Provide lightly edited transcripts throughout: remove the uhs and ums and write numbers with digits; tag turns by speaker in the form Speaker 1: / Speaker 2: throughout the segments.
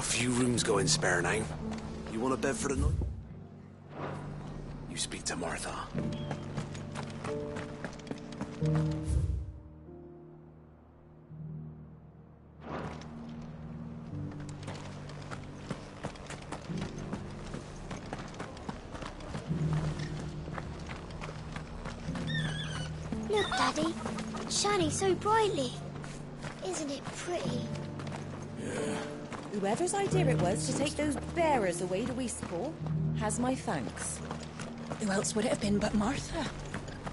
Speaker 1: a few rooms going spare now. You want a bed for the night? You speak to Martha.
Speaker 2: Look, Daddy. It's shining so brightly. Isn't it pretty?
Speaker 1: Yeah.
Speaker 3: Whoever's idea it was to take those bearers away to Eastport has my thanks.
Speaker 4: Who else would it have been but Martha?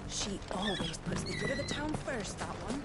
Speaker 4: She always puts the good of the town first, that one.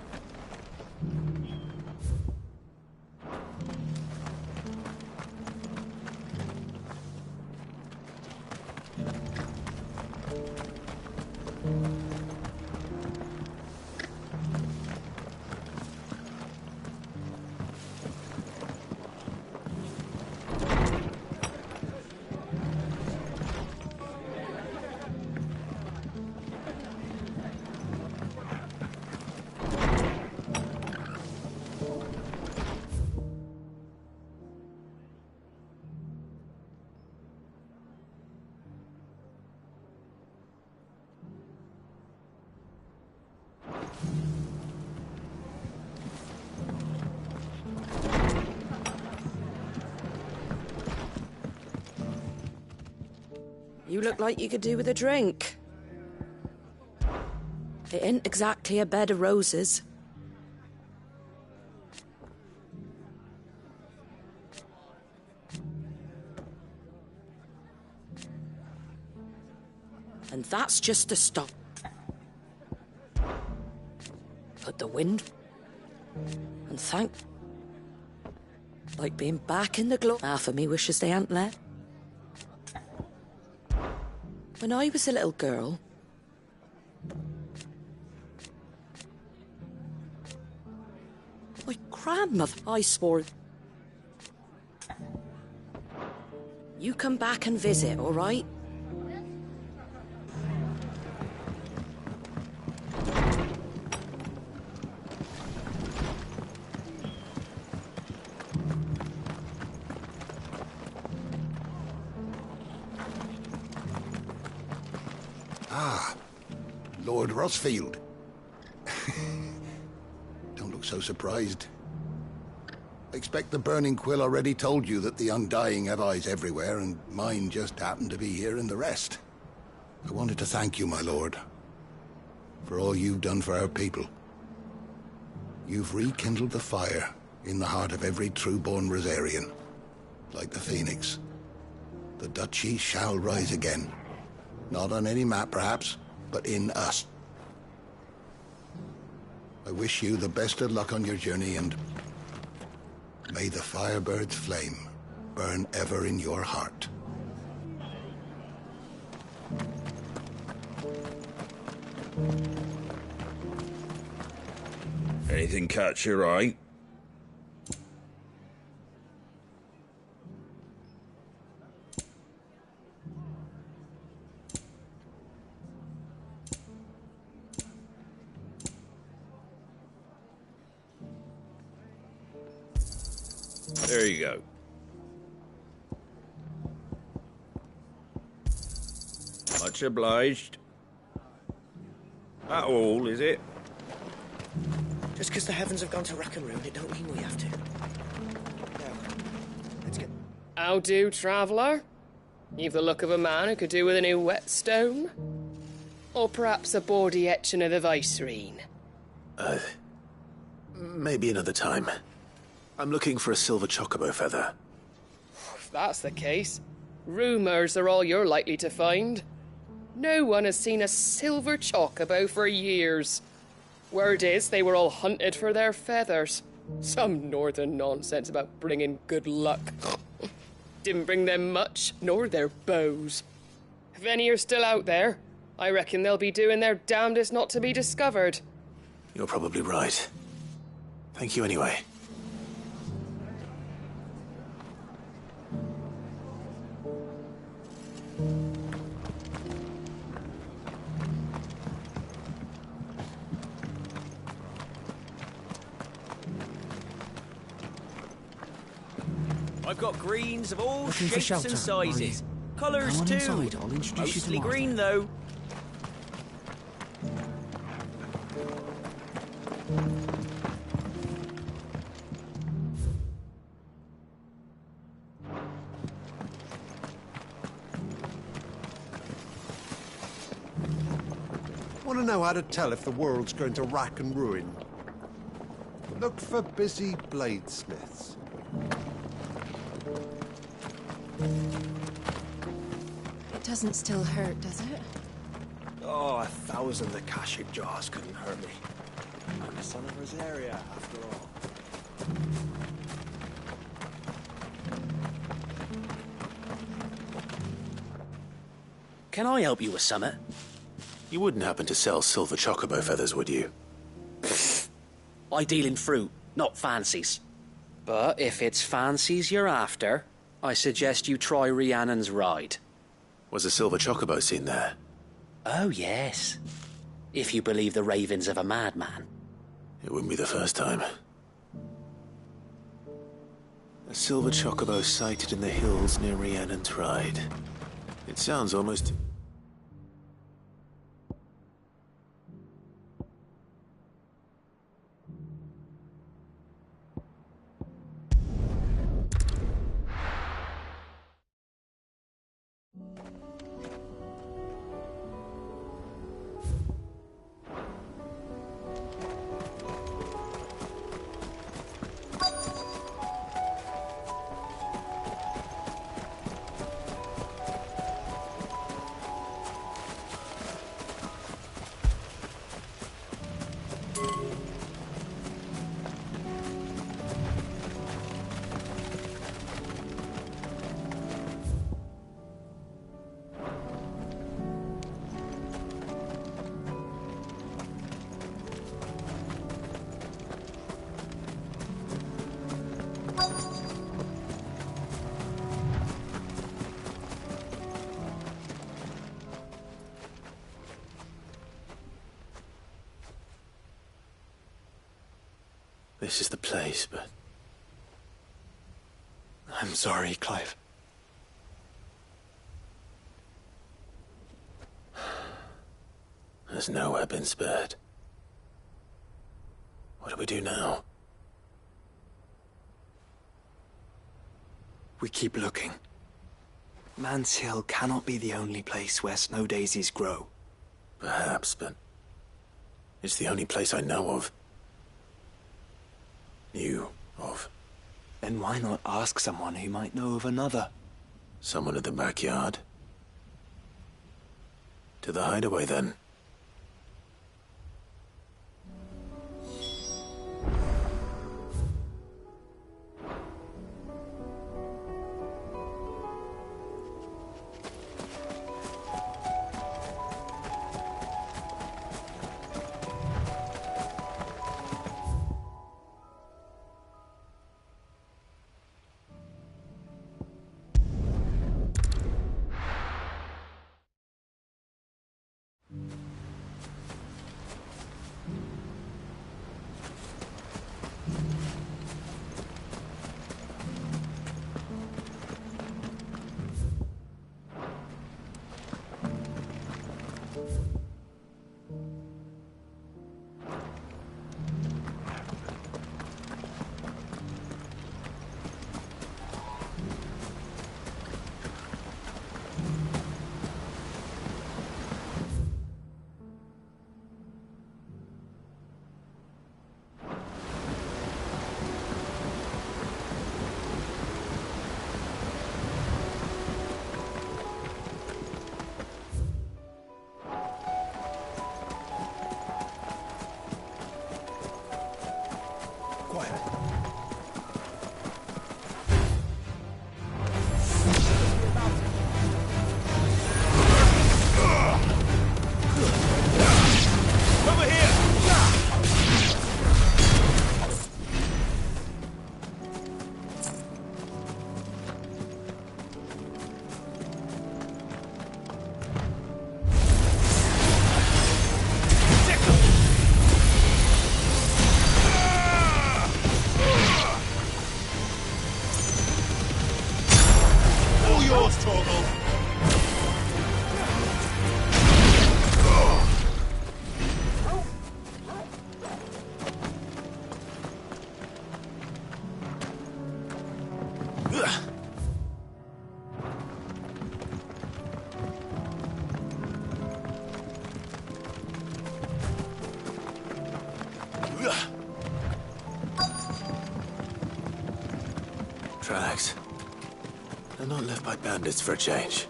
Speaker 5: You look like you could do with a drink. It ain't exactly a bed of roses. And that's just to stop. But the wind... And thank... Like being back in the glow. Half of me wishes they hadn't left. When I was a little girl, my grandmother, I swore. You come back and visit, all right?
Speaker 6: Ah, Lord Rossfield. Don't look so surprised. I expect the Burning Quill already told you that the Undying have eyes everywhere, and mine just happened to be here in the rest. I wanted to thank you, my lord, for all you've done for our people. You've rekindled the fire in the heart of every true-born Rosarian. Like the phoenix, the duchy shall rise again. Not on any map, perhaps, but in us. I wish you the best of luck on your journey, and may the Firebird's flame burn ever in your heart.
Speaker 7: Anything catch your eye? There you go. Much obliged. That all, is it?
Speaker 1: Just because the heavens have gone to rack and ruin, it don't mean we have to. Now, let's get...
Speaker 8: How do, traveller? You've the look of a man who could do with a new whetstone. Or perhaps a bawdy etching of the Vicerine.
Speaker 1: Maybe another time. I'm looking for a silver chocobo feather.
Speaker 8: If that's the case, rumours are all you're likely to find. No one has seen a silver chocobo for years. Word is they were all hunted for their feathers. Some northern nonsense about bringing good luck. Didn't bring them much, nor their bows. If any are still out there, I reckon they'll be doing their damnedest not to be discovered.
Speaker 1: You're probably right. Thank you anyway.
Speaker 9: I've got greens of all
Speaker 1: Looking for
Speaker 9: shapes
Speaker 1: shelter,
Speaker 9: and
Speaker 1: are you?
Speaker 9: sizes. Colours
Speaker 1: Come on
Speaker 9: too.
Speaker 1: inside, I'll introduce you to
Speaker 9: Mostly
Speaker 1: Martha.
Speaker 9: green though.
Speaker 10: Want to know how to tell if the world's going to rack and ruin? Look for busy bladesmiths.
Speaker 4: It doesn't still hurt, does it?
Speaker 11: Oh, 1,000 Akashic jars couldn't hurt me. I'm a son of Rosaria, after all.
Speaker 12: Can I help you with something?
Speaker 13: You wouldn't happen to sell silver chocobo feathers, would you?
Speaker 12: I deal in fruit, not fancies. But if it's fancies you're after, I suggest you try Rhiannon's ride.
Speaker 13: Was a silver chocobo seen there?
Speaker 12: Oh, yes. If you believe the ravings of a madman.
Speaker 13: It wouldn't be the first time. A silver chocobo sighted in the hills near Rhiannon's ride. It sounds almost... This is the place, but...
Speaker 11: I'm sorry, Clive.
Speaker 13: Has nowhere been spared. What do we do now?
Speaker 11: We keep looking. Man's Hill cannot be the only place where snow daisies grow.
Speaker 13: Perhaps, but... it's the only place I know of. Knew of.
Speaker 11: Then why not ask someone who might know of another?
Speaker 13: Someone at the backyard? To the hideaway, then. Tracks. They're not left by bandits for a change.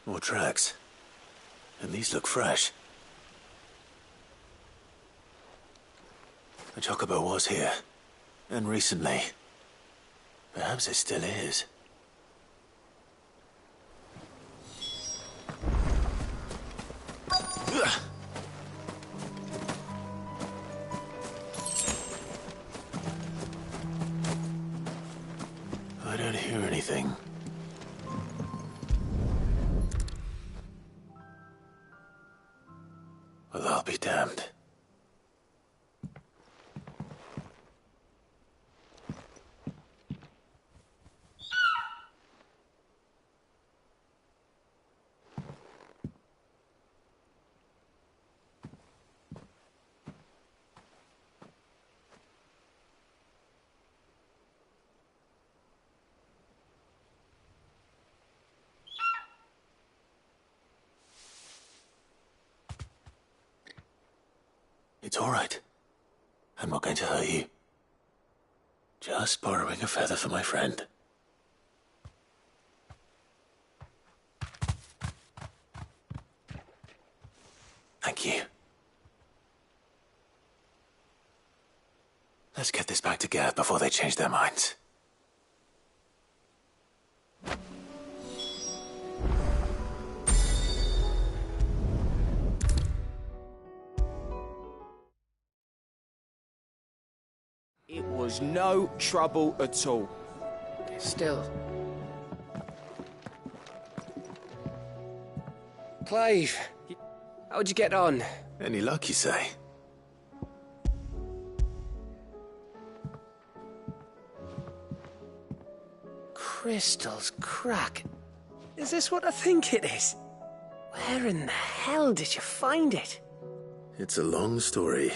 Speaker 13: More tracks. And these look fresh. The chocobo was here. And recently. Perhaps it still is. I don't hear anything. Well, I'll be damned. It's all right. I'm not going to hurt you. Just borrowing a feather for my friend. Thank you. Let's get this back to Gav before they change their minds.
Speaker 9: It was no trouble at all.
Speaker 5: Still. Clive, how'd you get on?
Speaker 13: Any luck, you say?
Speaker 5: Crystal's crack. Is this what I think it is? Where in the hell did you find it?
Speaker 13: It's a long story.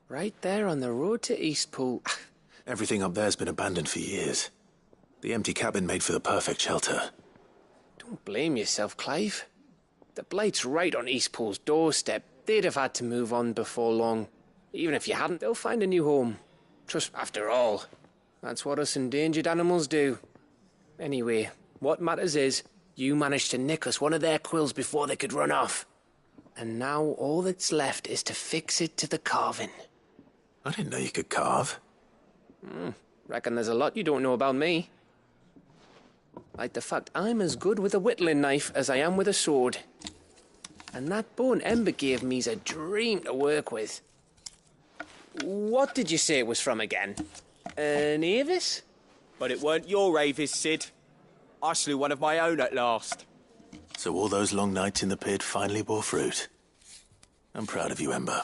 Speaker 5: Right there on the road to Eastpool.
Speaker 13: Everything up there's been abandoned for years. The empty cabin made for the perfect shelter.
Speaker 5: Don't blame yourself, Clive. The Blight's right on Eastpool's doorstep. They'd have had to move on before long. Even if you hadn't, they'll find a new home. Trust, after all, that's what us endangered animals do. Anyway, what matters is, you managed to nick us one of their quills before they could run off. And now all that's left is to fix it to the carving.
Speaker 13: I didn't know you could carve.
Speaker 5: Reckon there's a lot you don't know about me. Like the fact I'm as good with a whittling knife as I am with a sword. And that bone Ember gave me's a dream to work with. What did you say it was from again? An Avis?
Speaker 9: But it weren't your Avis, Sid. I slew one of my own at last.
Speaker 13: So all those long nights in the pit finally bore fruit. I'm proud of you, Ember.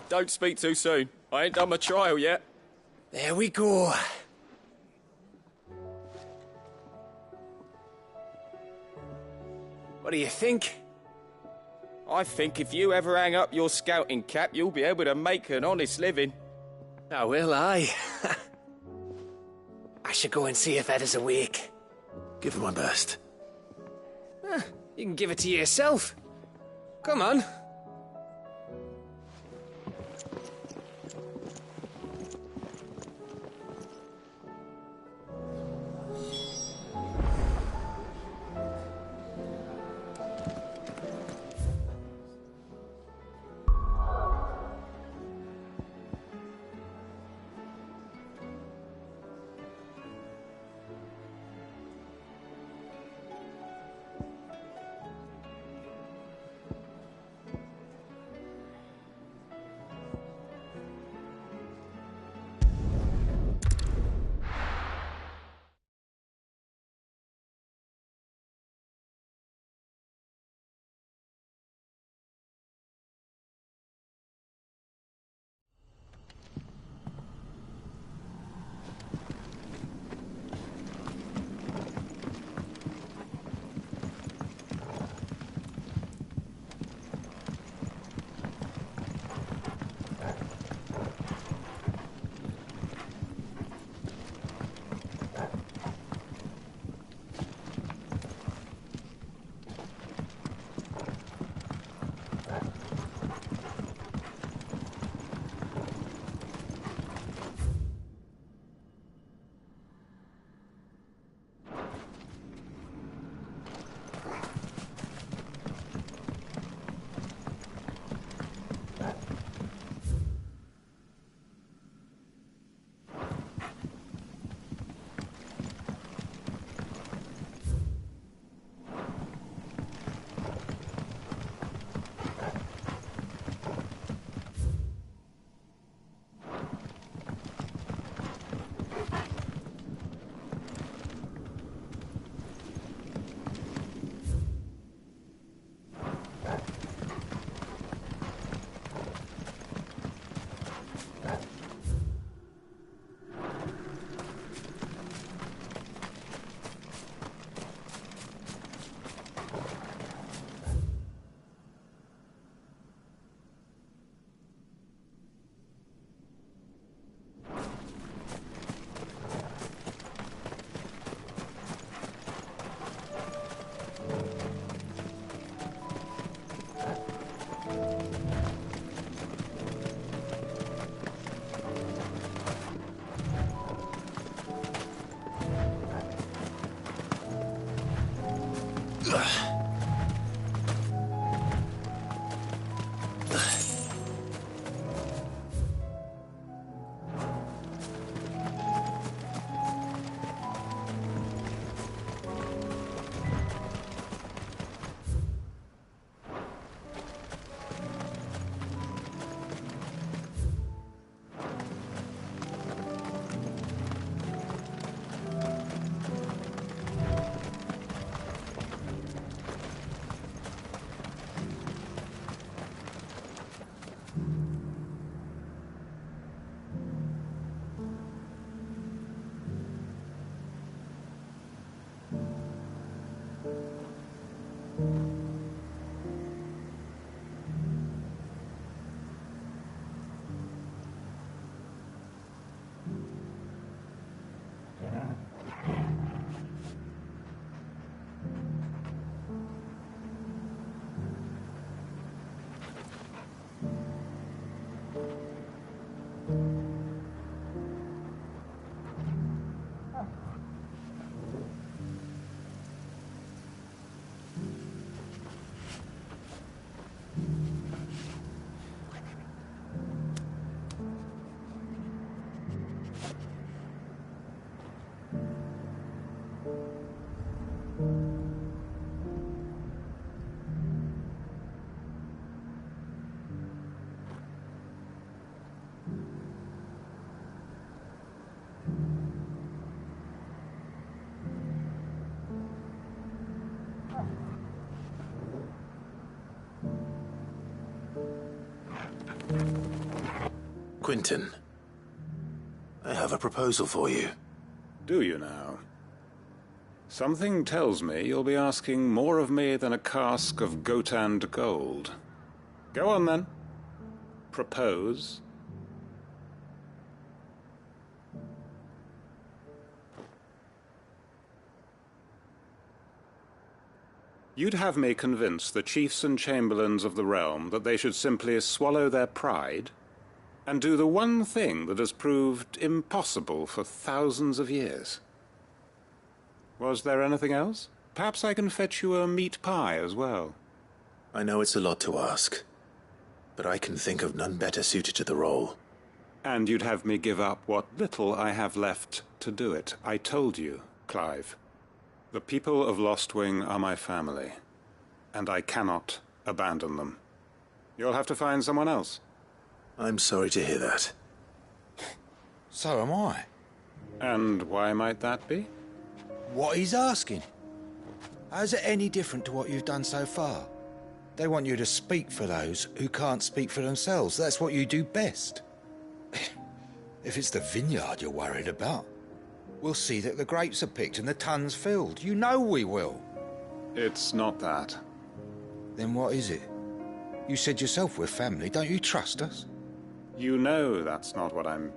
Speaker 9: Don't speak too soon. I ain't done my trial yet.
Speaker 5: There we go. What do you think?
Speaker 9: I think if you ever hang up your scouting cap, you'll be able to make an honest living.
Speaker 5: Oh, will I? I should go and see if Ed is awake.
Speaker 13: Give it my best.
Speaker 5: You can give it to yourself. Come on.
Speaker 13: Quinton, I have a proposal for you.
Speaker 14: Do you now? Something tells me you'll be asking more of me than a cask of Gotand gold. Go on, then. Propose. You'd have me convince the chiefs and chamberlains of the realm that they should simply swallow their pride and do the one thing that has proved impossible for thousands of years. Was there anything else? Perhaps I can fetch you a meat pie as well.
Speaker 13: I know it's a lot to ask, but I can think of none better suited to the role.
Speaker 14: And you'd have me give up what little I have left to do it. I told you, Clive. The people of Lostwing are my family, and I cannot abandon them. You'll have to find someone else.
Speaker 13: I'm sorry to hear that.
Speaker 15: So am I.
Speaker 14: And why might that be?
Speaker 15: What he's asking. How's it any different to what you've done so far? They want you to speak for those who can't speak for themselves. That's what you do best. If it's the vineyard you're worried about, we'll see that the grapes are picked and the tons filled. You know we will.
Speaker 14: It's not that.
Speaker 15: Then what is it? You said yourself we're family. Don't you trust us?
Speaker 14: You know that's not what I'm...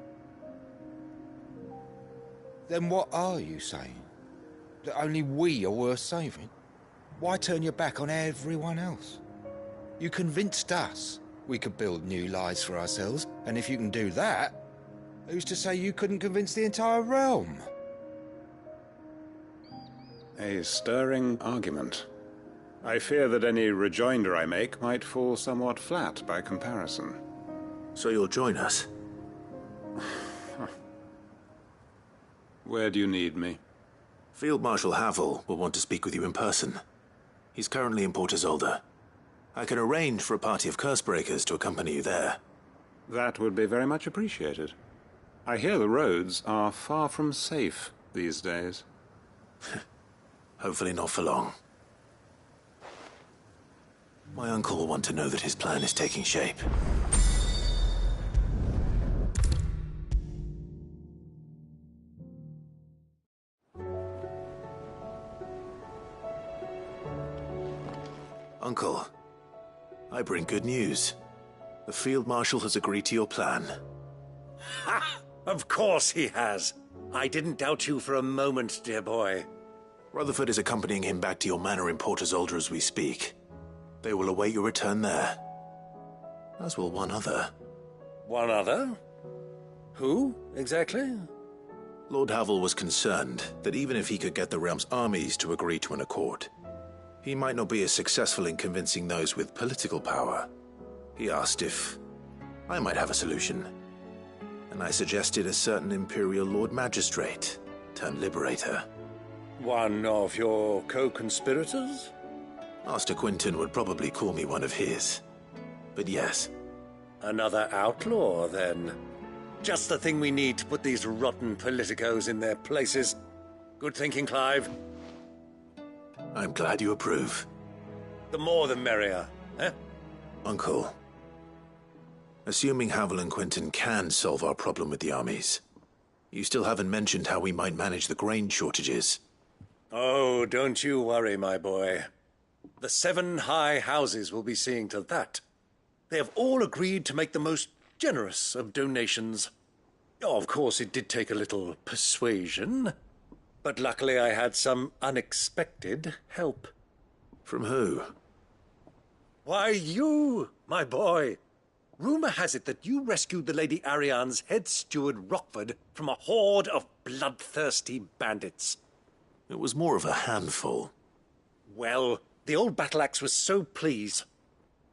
Speaker 15: Then what are you saying? That only we are worth saving? Why turn your back on everyone else? You convinced us we could build new lives for ourselves, and if you can do that, who's to say you couldn't convince the entire realm?
Speaker 14: A stirring argument. I fear that any rejoinder I make might fall somewhat flat by comparison.
Speaker 13: So you'll join us?
Speaker 14: Where do you need me?
Speaker 13: Field Marshal Havel will want to speak with you in person. He's currently in Port Isolde. I can arrange for a party of Cursebreakers to accompany you there.
Speaker 14: That would be very much appreciated. I hear the roads are far from safe these days.
Speaker 13: Hopefully not for long. My uncle will want to know that his plan is taking shape. Uncle, I bring good news. The Field Marshal has agreed to your plan.
Speaker 12: Ha! Of course he has. I didn't doubt you for a moment, dear boy.
Speaker 13: Rutherford is accompanying him back to your manor in Port Isolde as we speak. They will await your return there. As will one other.
Speaker 12: One other? Who, exactly?
Speaker 13: Lord Havel was concerned that even if he could get the realm's armies to agree to an accord, he might not be as successful in convincing those with political power. He asked if I might have a solution, and I suggested a certain Imperial Lord Magistrate turned Liberator.
Speaker 12: One of your co-conspirators?
Speaker 13: Master Quinton would probably call me one of his. But yes.
Speaker 12: Another outlaw, then. Just the thing we need to put these rotten politicos in their places. Good thinking, Clive.
Speaker 13: I'm glad you approve.
Speaker 12: The more the merrier, eh?
Speaker 13: Uncle, assuming Havel and Quinton can solve our problem with the armies, you still haven't mentioned how we might manage the grain shortages.
Speaker 12: Oh, don't you worry, my boy. The 7 high houses will be seeing to that. They have all agreed to make the most generous of donations. Oh, of course, it did take a little persuasion, but luckily I had some unexpected help.
Speaker 13: From who?
Speaker 12: Why, you, my boy. Rumor has it that you rescued the Lady Ariane's head steward Rockford from a horde of bloodthirsty bandits.
Speaker 13: It was more of a handful.
Speaker 12: Well, the old battle-axe was so pleased.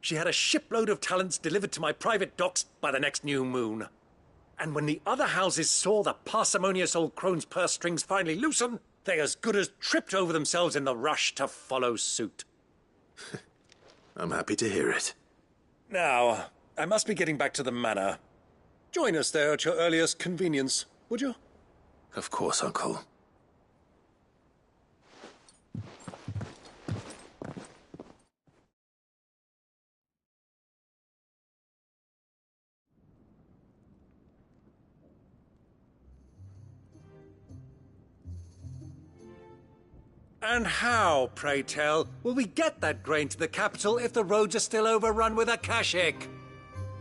Speaker 12: She had a shipload of talents delivered to my private docks by the next new moon. And when the other houses saw the parsimonious old crone's purse strings finally loosen, they as good as tripped over themselves in the rush to follow suit.
Speaker 13: I'm happy to hear it.
Speaker 12: Now, I must be getting back to the manor. Join us there at your earliest convenience, would you?
Speaker 13: Of course, Uncle.
Speaker 12: And how, pray tell, will we get that grain to the capital if the roads are still overrun with Akashic?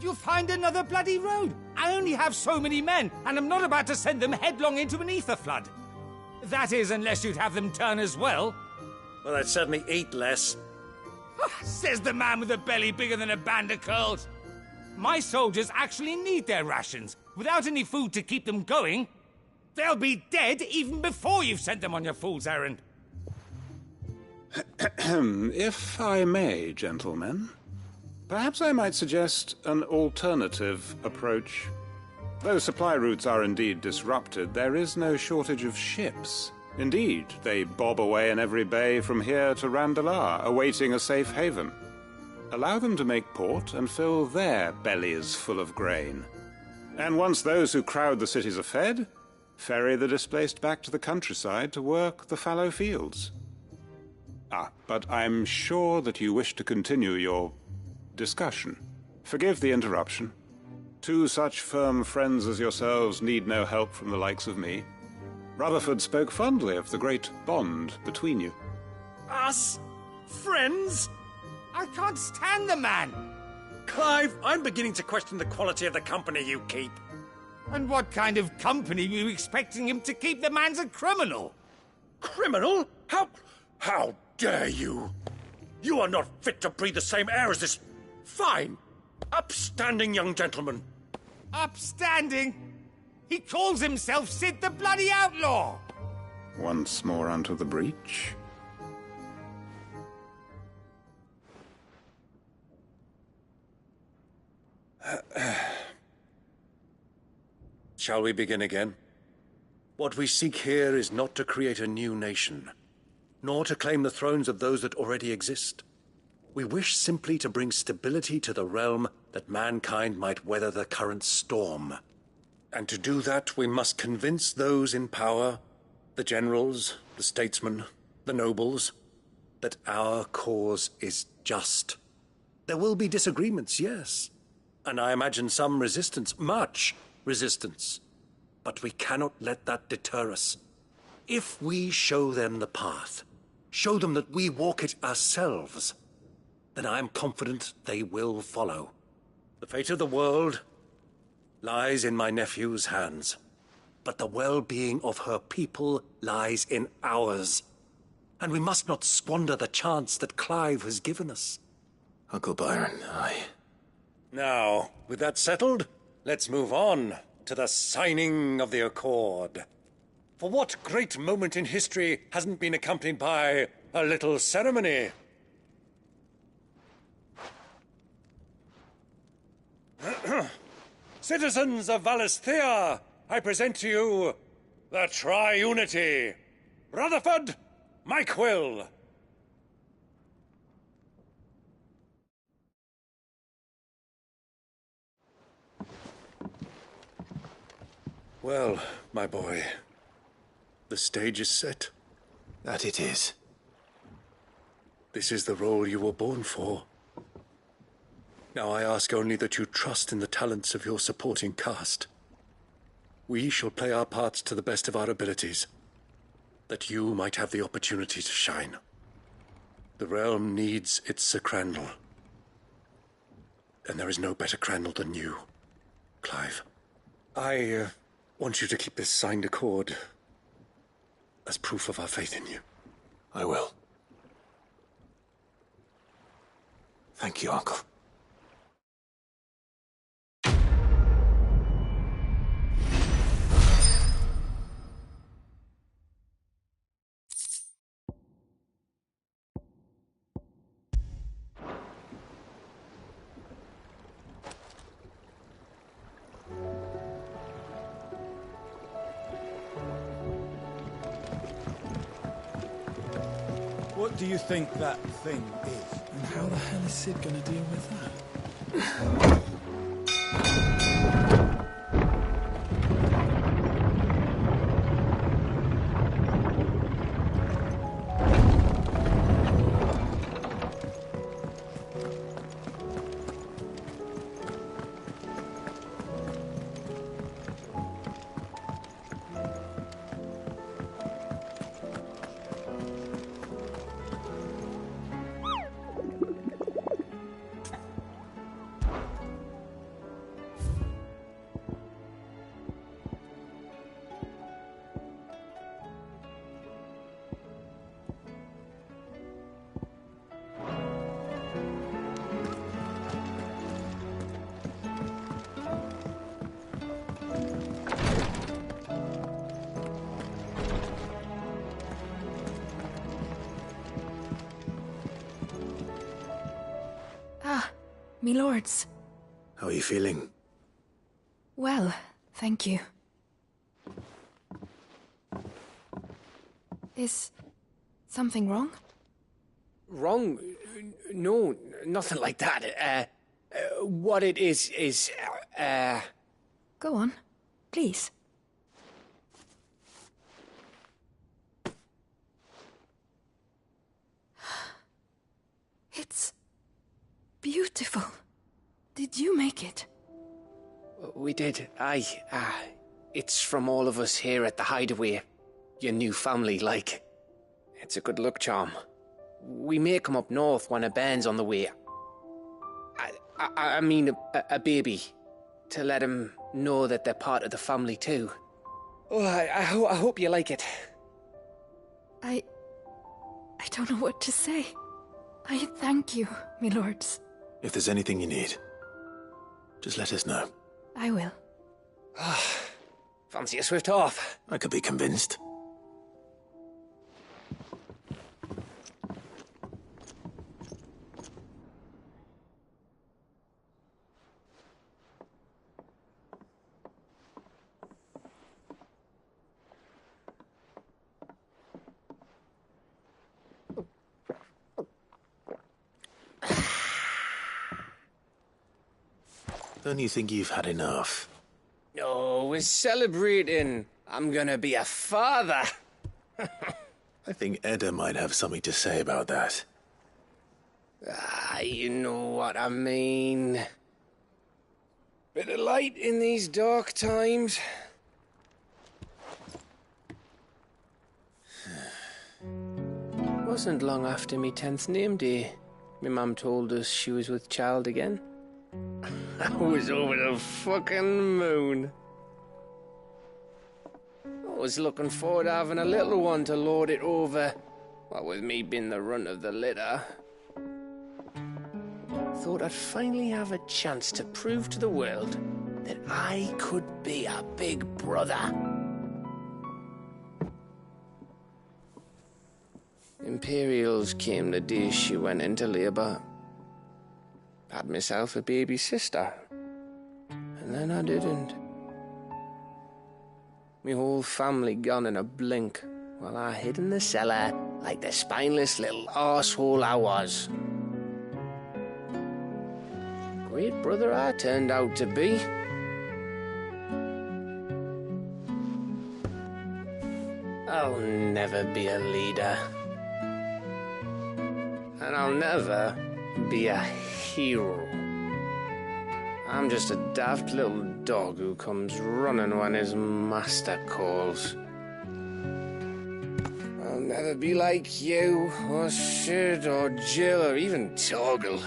Speaker 16: You'll find another bloody road. I only have so many men, and I'm not about to send them headlong into an ether flood. That is, unless you'd have them turn as well.
Speaker 12: Well, I'd certainly eat less.
Speaker 16: Says the man with a belly bigger than a band of curls. My soldiers actually need their rations. Without any food to keep them going, they'll be dead even before you've sent them on your fool's errand.
Speaker 14: If I may, gentlemen, perhaps I might suggest an alternative approach. Though supply routes are indeed disrupted, there is no shortage of ships. Indeed, they bob away in every bay from here to Randalar, awaiting a safe haven. Allow them to make port and fill their bellies full of grain. And once those who crowd the cities are fed, ferry the displaced back to the countryside to work the fallow fields. But I'm sure that you wish to continue your discussion. Forgive the interruption. Two such firm friends as yourselves need no help from the likes of me. Rutherford spoke fondly of the great bond between you.
Speaker 12: Us? Friends?
Speaker 16: I can't stand the man!
Speaker 12: Clive, I'm beginning to question the quality of the company you keep.
Speaker 16: And what kind of company were you expecting him to keep? The man's a criminal!
Speaker 12: Criminal? How dare you? You are not fit to breathe the same air as this fine, upstanding young gentleman.
Speaker 16: Upstanding? He calls himself Sid the Bloody Outlaw!
Speaker 14: Once more onto the breach.
Speaker 12: Shall we begin again? What we seek here is not to create a new nation, nor to claim the thrones of those that already exist. We wish simply to bring stability to the realm that mankind might weather the current storm. And to do that, we must convince those in power, the generals, the statesmen, the nobles, that our cause is just. There will be disagreements, yes, and I imagine some resistance, much resistance. But we cannot let that deter us. If we show them the path, show them that we walk it ourselves, then I am confident they will follow. The fate of the world lies in my nephew's hands, but the well-being of her people lies in ours. And we must not squander the chance that Clive has given us.
Speaker 13: Uncle Byron,
Speaker 12: Now, with that settled, let's move on to the signing of the Accord. For what great moment in history hasn't been accompanied by a little ceremony? Citizens of Valisthea, I present to you the Triunity. Rutherford, Mike Will. Well, my boy, the stage is set.
Speaker 13: That it is.
Speaker 12: This is the role you were born for. Now I ask only that you trust in the talents of your supporting cast. We shall play our parts to the best of our abilities, that you might have the opportunity to shine. The realm needs its Sir Crandall. And there is no better Crandall than you, Clive. I want you to keep this signed accord as proof of our faith in you.
Speaker 13: I will. Thank you, Uncle.
Speaker 17: What do you think that thing is?
Speaker 11: And how the hell is Sid gonna deal with that?
Speaker 4: me lords.
Speaker 13: How are you feeling?
Speaker 4: Well, thank you. Is something wrong?
Speaker 5: Wrong? No, nothing like that. What it is,
Speaker 4: Go on, please. It's beautiful. Did you make it?
Speaker 5: We did, aye. It's from all of us here at the Hideaway. Your new family, like. It's a good luck charm. We make 'em up north when a band's on the way. I mean a baby. To let 'em know that they're part of the family too. Oh, I hope you like it.
Speaker 4: I don't know what to say. I thank you, me lords.
Speaker 13: If there's anything you need, just let us know.
Speaker 4: I will.
Speaker 5: Fancy a swift off?
Speaker 13: I could be convinced. Don't you think you've had enough?
Speaker 5: No, we're celebrating. I'm gonna be a father.
Speaker 13: I think Edda might have something to say about that.
Speaker 5: You know what I mean. Bit of light in these dark times. Wasn't long after me 10th name day. My mum told us she was with child again. I was over the fucking moon. I was looking forward to having a little one to lord it over. What with me being the runt of the litter. Thought I'd finally have a chance to prove to the world that I could be a big brother. Imperials came the day she went into labour. Had myself a baby sister. And then I didn't. Me whole family gone in a blink, while I hid in the cellar like the spineless little arsehole I was. Great brother I turned out to be. I'll never be a leader. And I'll never be a hero. I'm just a daft little dog who comes running when his master calls. I'll never be like you, or Sid, or Jill, or even Torgal.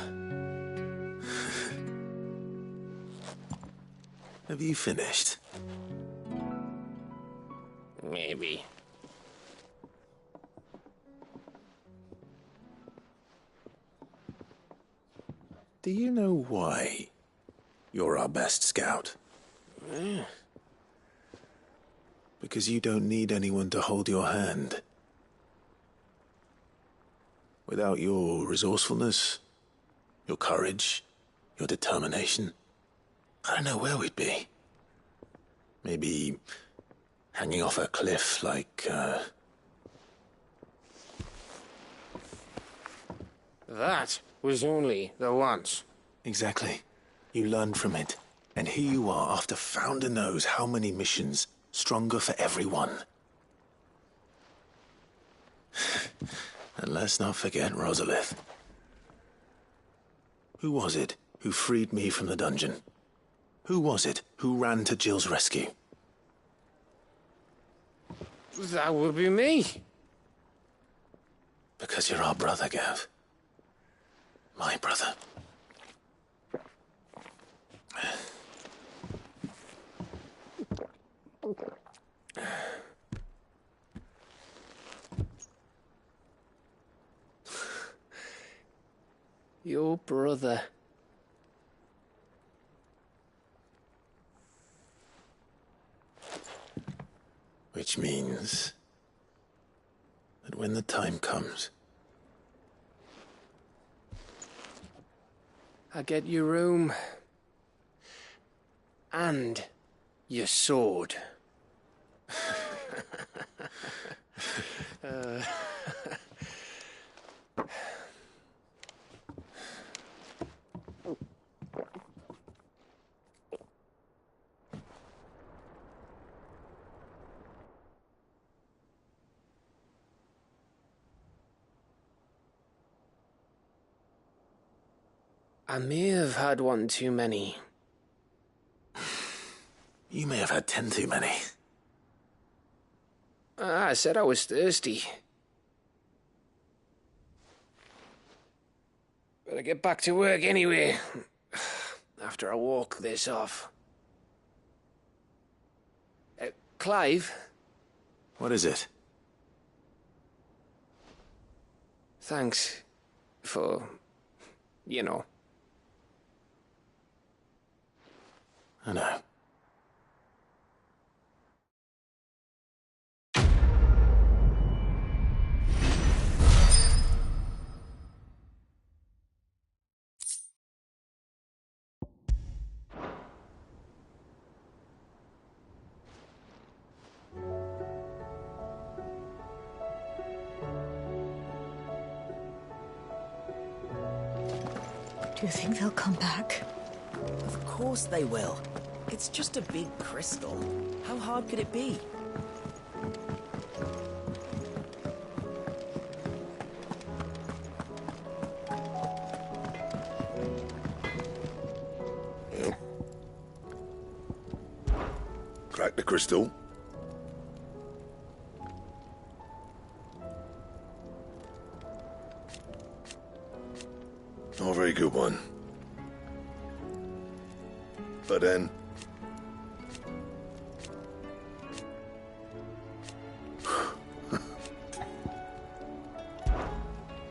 Speaker 13: Have you finished?
Speaker 5: Maybe.
Speaker 13: Do you know why you're our best scout?
Speaker 5: Yeah.
Speaker 13: Because you don't need anyone to hold your hand. Without your resourcefulness, your courage, your determination, I don't know where we'd be. Maybe hanging off a cliff like,
Speaker 5: That was only the once.
Speaker 13: Exactly. You learned from it. And here you are after founder knows how many missions, stronger for everyone. And let's not forget Rosalith. Who was it who freed me from the dungeon? Who was it who ran to Jill's rescue?
Speaker 5: That would be me.
Speaker 13: Because you're our brother, Gav. My brother.
Speaker 5: Your brother.
Speaker 13: Which means that when the time comes,
Speaker 5: I get your room. And your sword. I may have had one too many.
Speaker 13: You may have had 10 too many.
Speaker 5: I said I was thirsty. Better get back to work anyway, after I walk this off. Clive?
Speaker 13: What is it?
Speaker 5: Thanks for, you know.
Speaker 13: I know.
Speaker 18: Do you think they'll come back?
Speaker 1: Of course they will. It's just a big crystal. How hard could it be?
Speaker 6: Crack the crystal. Not a very good one. But then...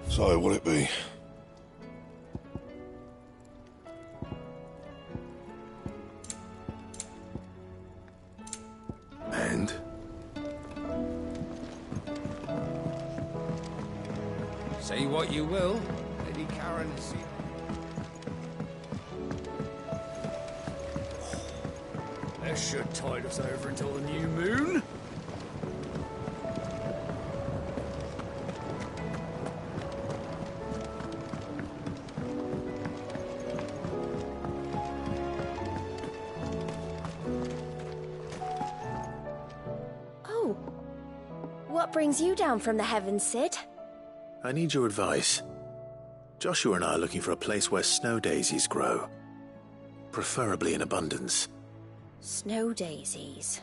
Speaker 6: So, what'll it be? And?
Speaker 16: Say what you will, Lady Karen is... That should tide us over until the new moon.
Speaker 2: Oh. What brings you down from the heavens, Sid?
Speaker 13: I need your advice. Joshua and I are looking for a place where snow daisies grow. Preferably in abundance.
Speaker 2: Snow daisies.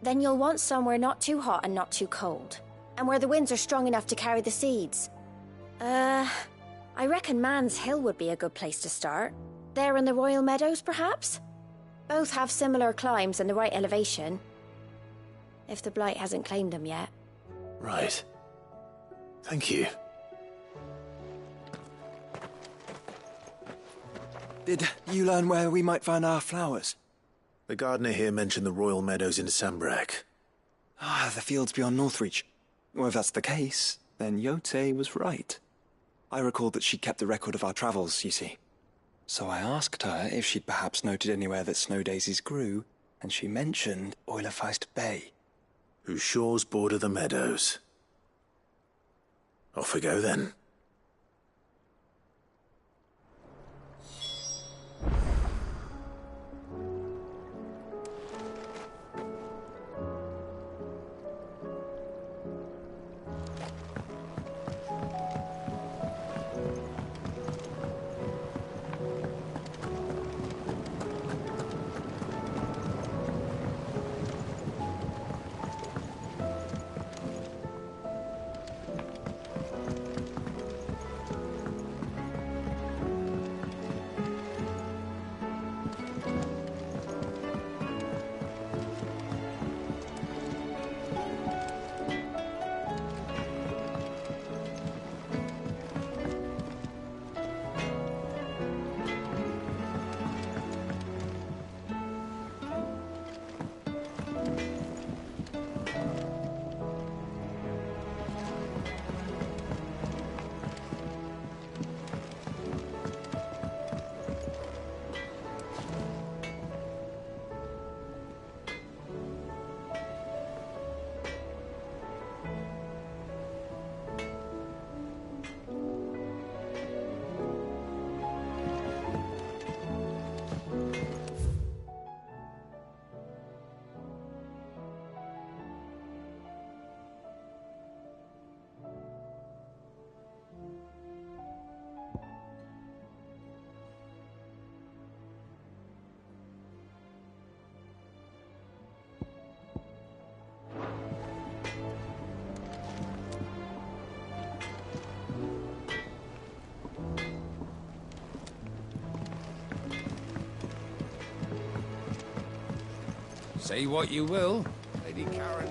Speaker 2: Then you'll want somewhere not too hot and not too cold. And where the winds are strong enough to carry the seeds. I reckon Man's Hill would be a good place to start. There in the Royal Meadows, perhaps? Both have similar climbs and the right elevation. If the Blight hasn't claimed them yet.
Speaker 13: Right. Thank you.
Speaker 11: Did you learn where we might find our flowers?
Speaker 13: The gardener here mentioned the Royal Meadows in Sambrak.
Speaker 11: Ah, the fields beyond Northreach. Well, if that's the case, then Yote was right. I recalled that she kept the record of our travels, you see. So I asked her if she'd perhaps noted anywhere that snow daisies grew, and she mentioned Oilefeist Bay.
Speaker 13: Whose shores border the meadows. Off we go then.
Speaker 16: Say what you will, Lady Karen.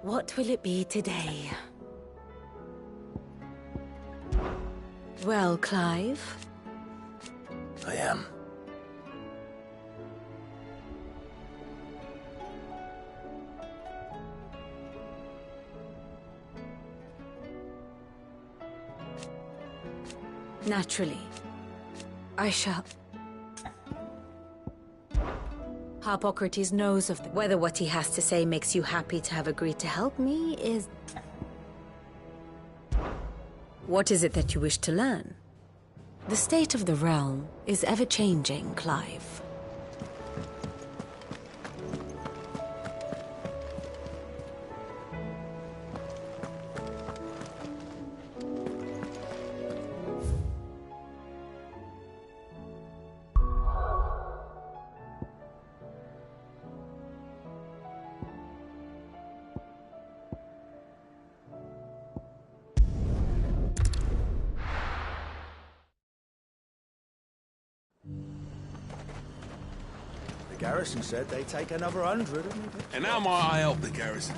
Speaker 3: What will it be today? Well, Clive?
Speaker 13: I am.
Speaker 3: Naturally. I shall. Harpocrates knows of whether what he has to say makes you happy to have agreed to help me is... What is it that you wish to learn? The state of the realm is ever-changing, Clive.
Speaker 17: The garrison said they'd take another 100.
Speaker 19: And how might I help the garrison?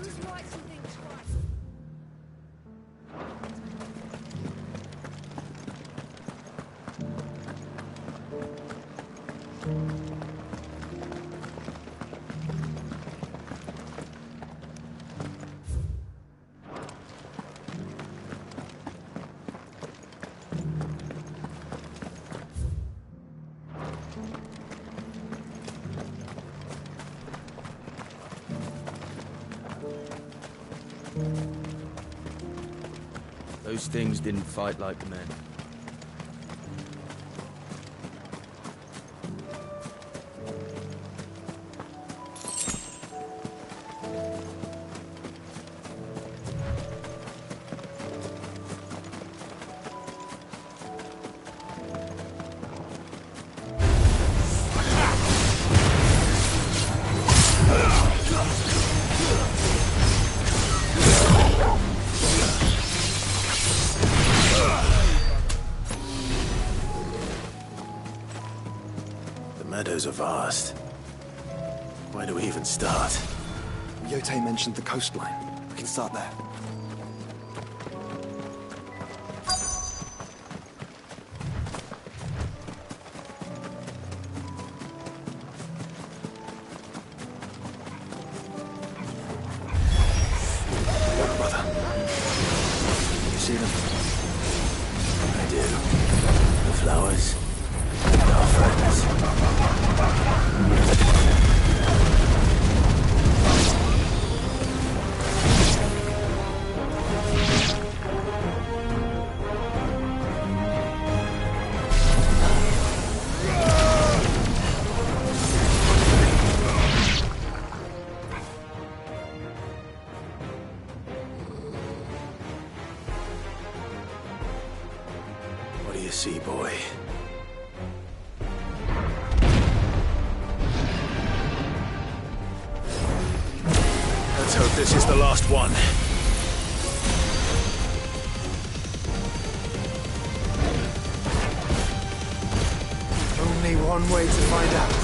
Speaker 17: Those things didn't fight like men.
Speaker 13: Meadows are vast. Where do we even start?
Speaker 11: Yotei mentioned the coastline. We can start there.
Speaker 13: Look, brother. You see them? I do. The flowers. Our friends. What do you see, boy? Let's hope this is the last one.
Speaker 15: Only one way to find out.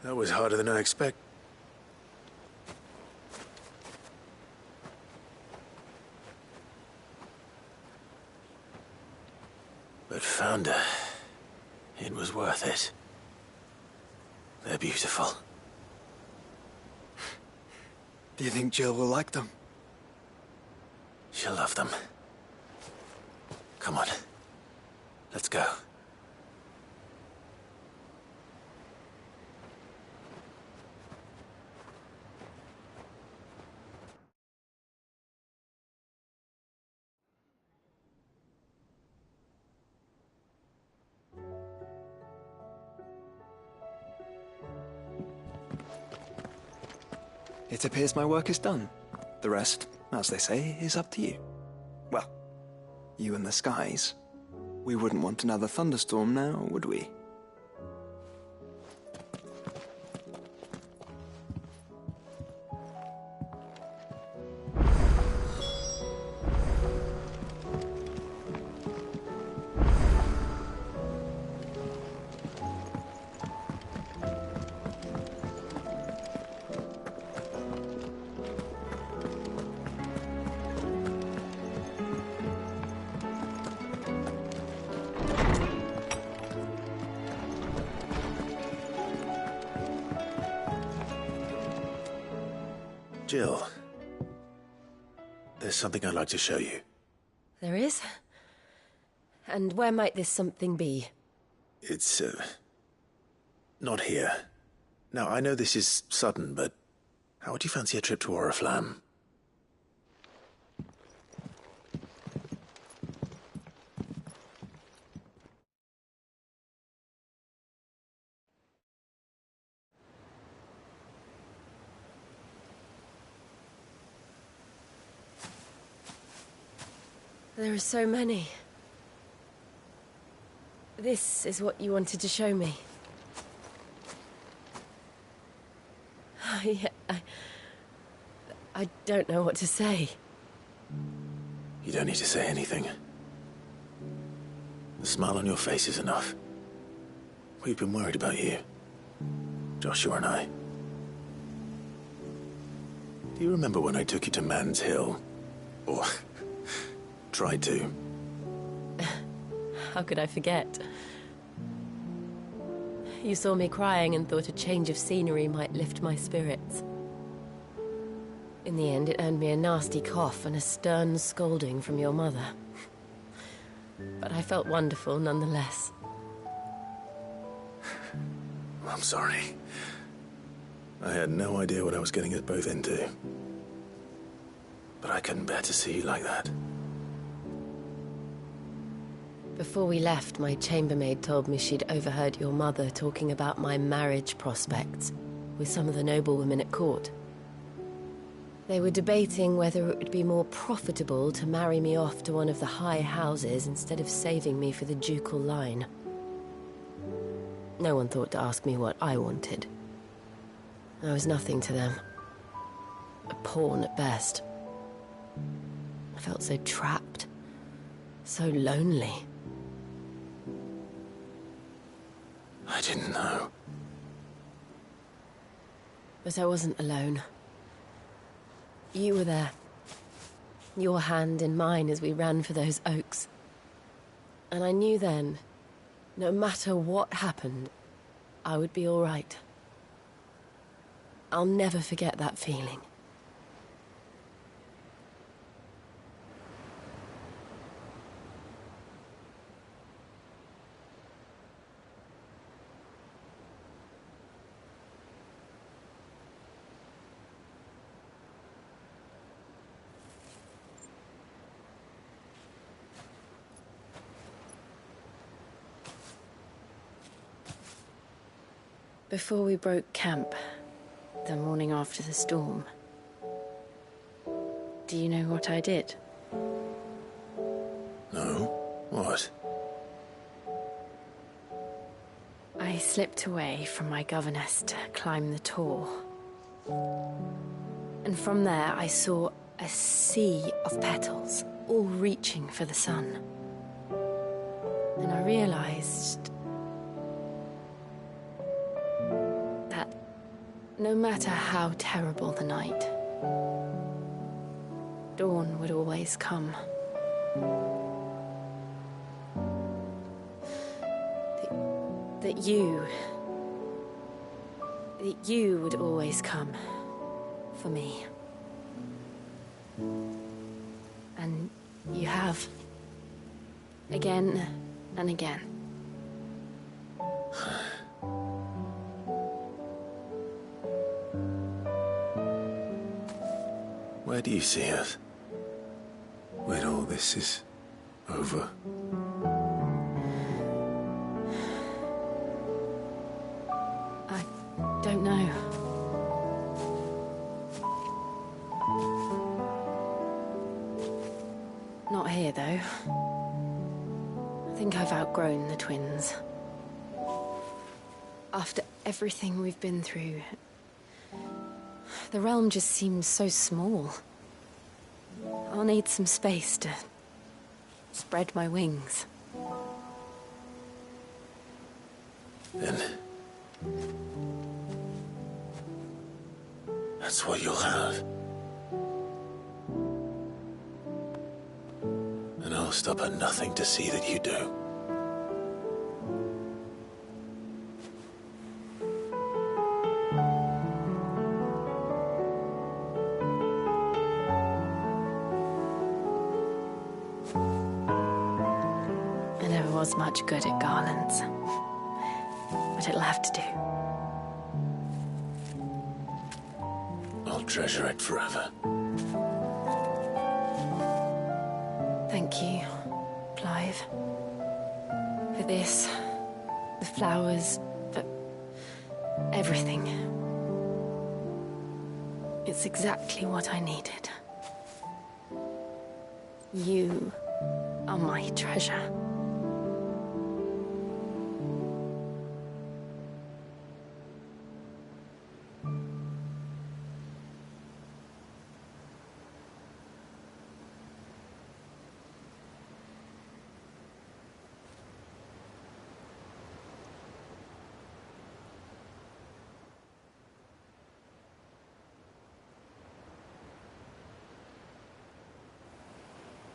Speaker 13: That was harder than I expected. But found her. It was worth it. They're beautiful.
Speaker 11: Do you think Jill will like them?
Speaker 13: She'll love them. Come on. Let's go.
Speaker 11: It appears my work is done. The rest, as they say, is up to you. Well, you and the skies. We wouldn't want another thunderstorm now, would we?
Speaker 13: Jill, there's something I'd like to show you.
Speaker 3: There is? And where might this something be?
Speaker 13: It's, not here. Now, I know this is sudden, but how would you fancy a trip to Oriflamme?
Speaker 3: There are so many. This is what you wanted to show me. I don't know what to say.
Speaker 13: You don't need to say anything. The smile on your face is enough. We've been worried about you, Joshua and I. Do you remember when I took you to Man's Hill? Or tried to?
Speaker 3: How could I forget? You saw me crying and thought a change of scenery might lift my spirits. In the end, it earned me a nasty cough and a stern scolding from your mother. But I felt wonderful nonetheless.
Speaker 13: I'm sorry. I had no idea what I was getting us both into. But I couldn't bear to see you like that.
Speaker 3: Before we left, my chambermaid told me she'd overheard your mother talking about my marriage prospects with some of the noblewomen at court. They were debating whether it would be more profitable to marry me off to one of the high houses instead of saving me for the ducal line. No one thought to ask me what I wanted. I was nothing to them. A pawn at best. I felt so trapped, so lonely.
Speaker 13: I didn't know.
Speaker 3: But I wasn't alone. You were there. Your hand in mine as we ran for those oaks. And I knew then, no matter what happened, I would be all right. I'll never forget that feeling. Before we broke camp, the morning after the storm, do you know what I did?
Speaker 13: No? What?
Speaker 4: I slipped away from my governess to climb the tor. And from there I saw a sea of petals, all reaching for the sun. And I realized that
Speaker 3: No matter how terrible the night, dawn would always come. That you would always come for me. And you have. Again and again.
Speaker 13: Where do you see us? When all this is over?
Speaker 3: I don't know. Not here, though. I think I've outgrown the twins. After everything we've been through, the realm just seems so small. I'll need some space to spread my wings.
Speaker 13: Then that's what you'll have. And I'll stop at nothing to see that you do.
Speaker 3: I never was much good at garlands, but it'll have to do.
Speaker 13: I'll treasure it forever.
Speaker 3: Thank you, Clive. For this, the flowers, for everything. It's exactly what I needed. You are my treasure.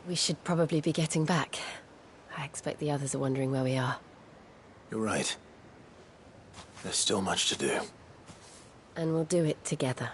Speaker 3: We should probably be getting back. I expect the others are wondering where we are.
Speaker 13: You're right. There's still much to do.
Speaker 3: And we'll do it together.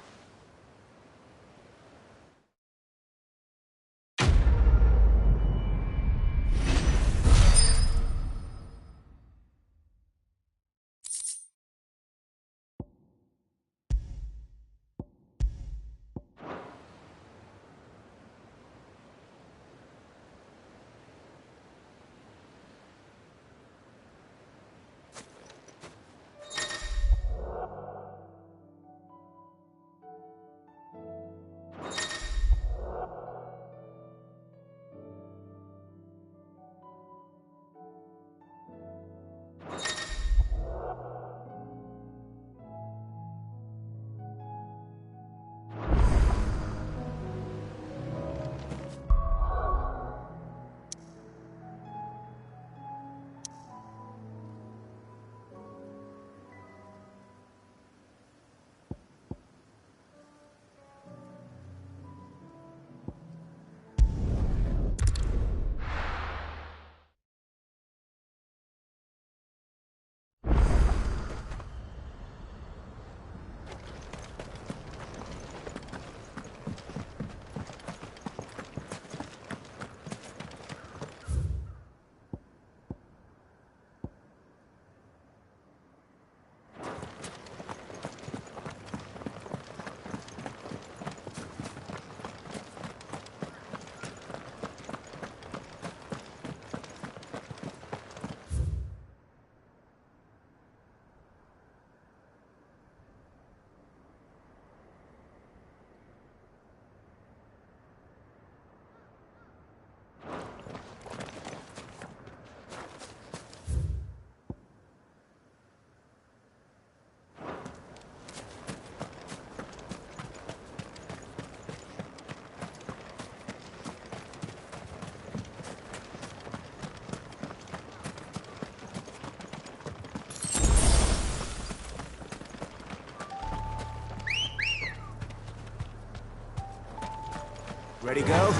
Speaker 17: Ready, go?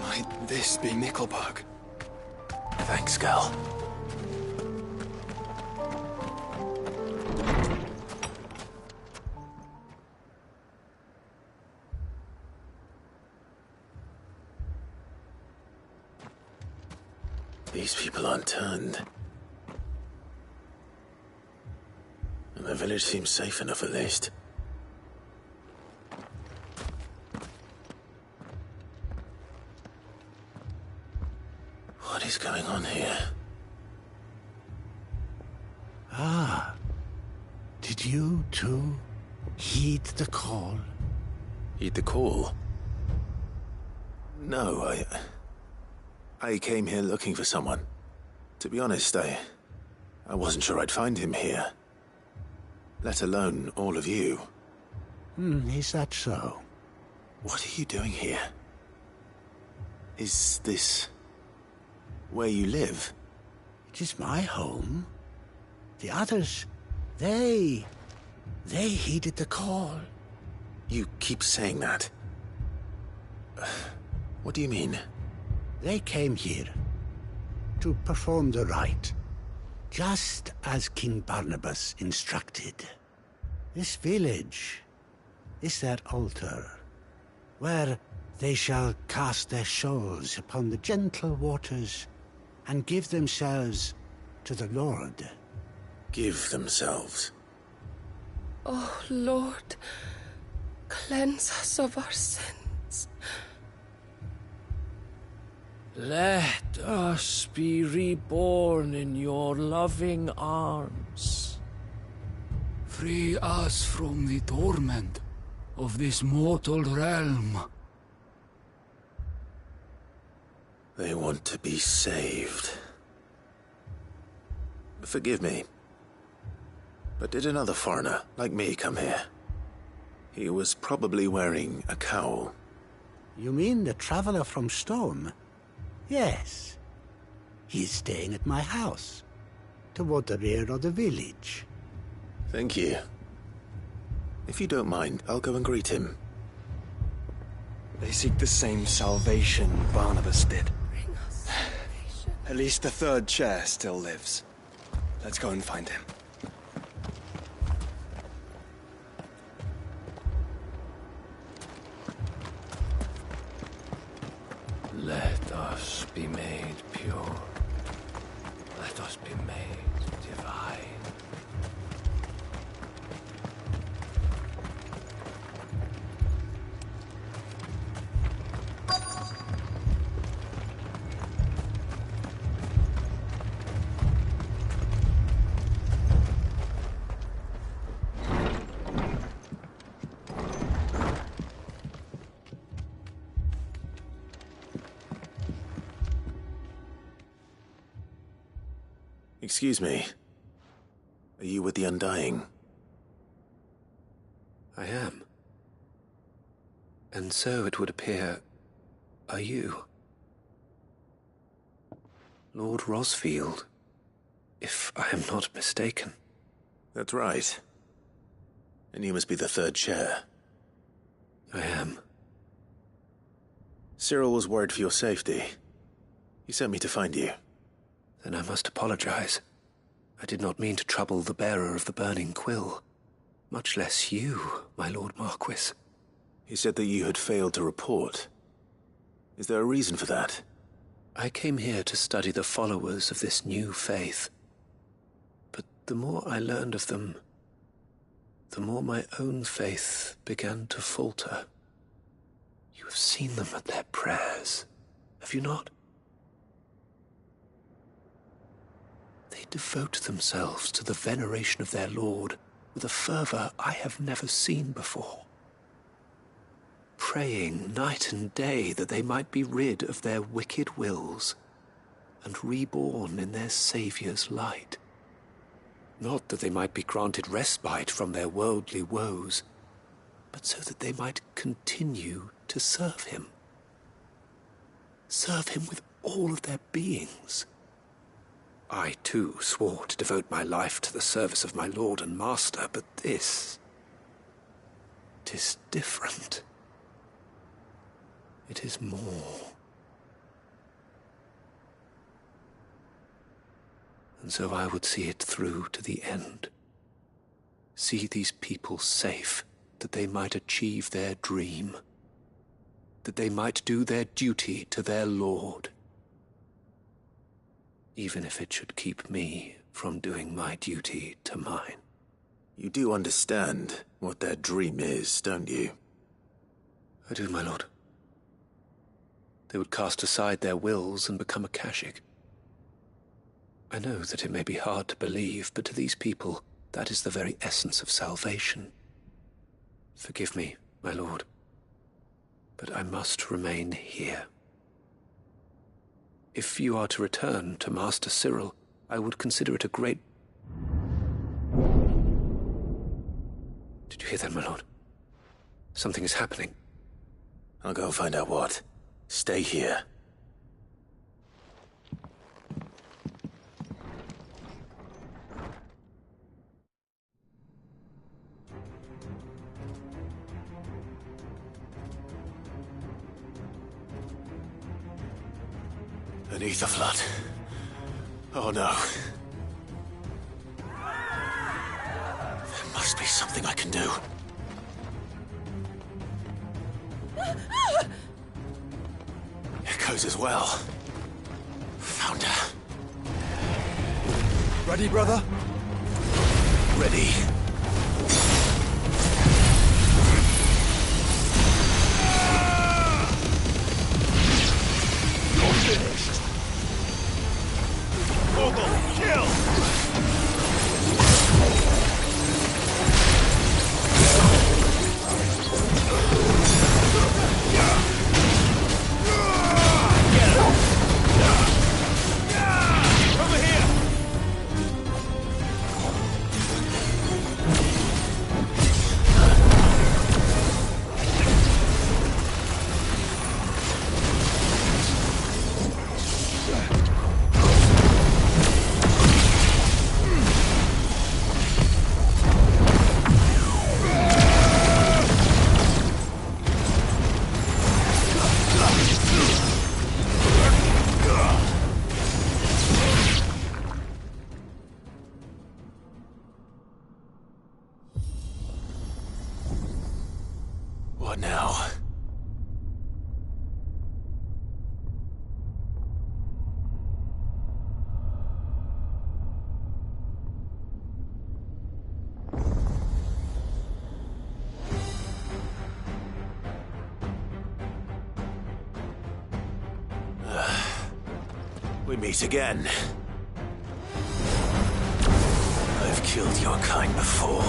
Speaker 11: Might this be Nickelbug?
Speaker 13: Thanks, Gal. These people aren't turned. And the village seems safe enough at least. What is going on here?
Speaker 20: Ah. Did you, too, heed the call?
Speaker 13: Heed the call? No, I came here looking for someone. To be honest, I wasn't sure I'd find him here. Let alone all of you.
Speaker 20: Is that so?
Speaker 13: What are you doing here? Is this where you live?
Speaker 20: It is my home. The others, they heeded the call.
Speaker 13: You keep saying that. What do you mean?
Speaker 20: They came here to perform the rite, just as King Barnabas instructed. This village is their altar, where they shall cast their shawls upon the gentle waters and give themselves to the Lord.
Speaker 13: Give themselves?
Speaker 8: Oh, Lord, cleanse us of our sins.
Speaker 21: Let us be reborn in your loving arms.
Speaker 22: Free us from the torment of this mortal realm.
Speaker 13: They want to be saved. Forgive me, but did another foreigner like me come here? He was probably wearing a cowl.
Speaker 20: You mean the traveler from Storm? Yes. He's staying at my house, toward the rear of the village.
Speaker 13: Thank you. If you don't mind, I'll go and greet him.
Speaker 11: They seek the same salvation Barnabas did. At least the third chair still lives. Let's go and find him.
Speaker 21: Let us be made pure. Let us be made divine.
Speaker 13: Excuse me. Are you with the Undying?
Speaker 23: I am. And so it would appear, are you? Lord Rosfield, if I am not mistaken.
Speaker 13: That's right. And you must be the third chair.
Speaker 23: I am.
Speaker 13: Cyril was worried for your safety. He sent me to find you.
Speaker 23: Then I must apologize. I did not mean to trouble the bearer of the burning quill. Much less you, my Lord Marquis.
Speaker 13: He said that you had failed to report. Is there a reason for that?
Speaker 23: I came here to study the followers of this new faith. But the more I learned of them, the more my own faith began to falter. You have seen them at their prayers, have you not? They They devote themselves to the veneration of their lord with a fervor I have never seen before, praying night and day that they might be rid of their wicked wills and reborn in their Saviour's light. Not that they might be granted respite from their worldly woes, but so that they might continue to serve him. Serve him with all of their beings. I, too, swore to devote my life to the service of my Lord and Master, but this... 'tis different. It is more. And so I would see it through to the end. See these people safe, that they might achieve their dream, that they might do their duty to their Lord, even if it should keep me from doing my duty to mine.
Speaker 13: You do understand what their dream is, don't you?
Speaker 23: I do, my lord. They would cast aside their wills and become a Kashik. I know that it may be hard to believe, but to these people, that is the very essence of salvation. Forgive me, my lord, but I must remain here. If you are to return to Master Cyril, I would consider it a great... Did you hear that, my lord? Something is happening.
Speaker 13: I'll go and find out what. Stay here. An ether flood. Oh no. There must be something I can do. Echoes as well. Found her.
Speaker 11: Ready, brother?
Speaker 13: Ready.
Speaker 12: You're finished. Mogul, kill!
Speaker 13: What now? We meet again. I've killed your kind before.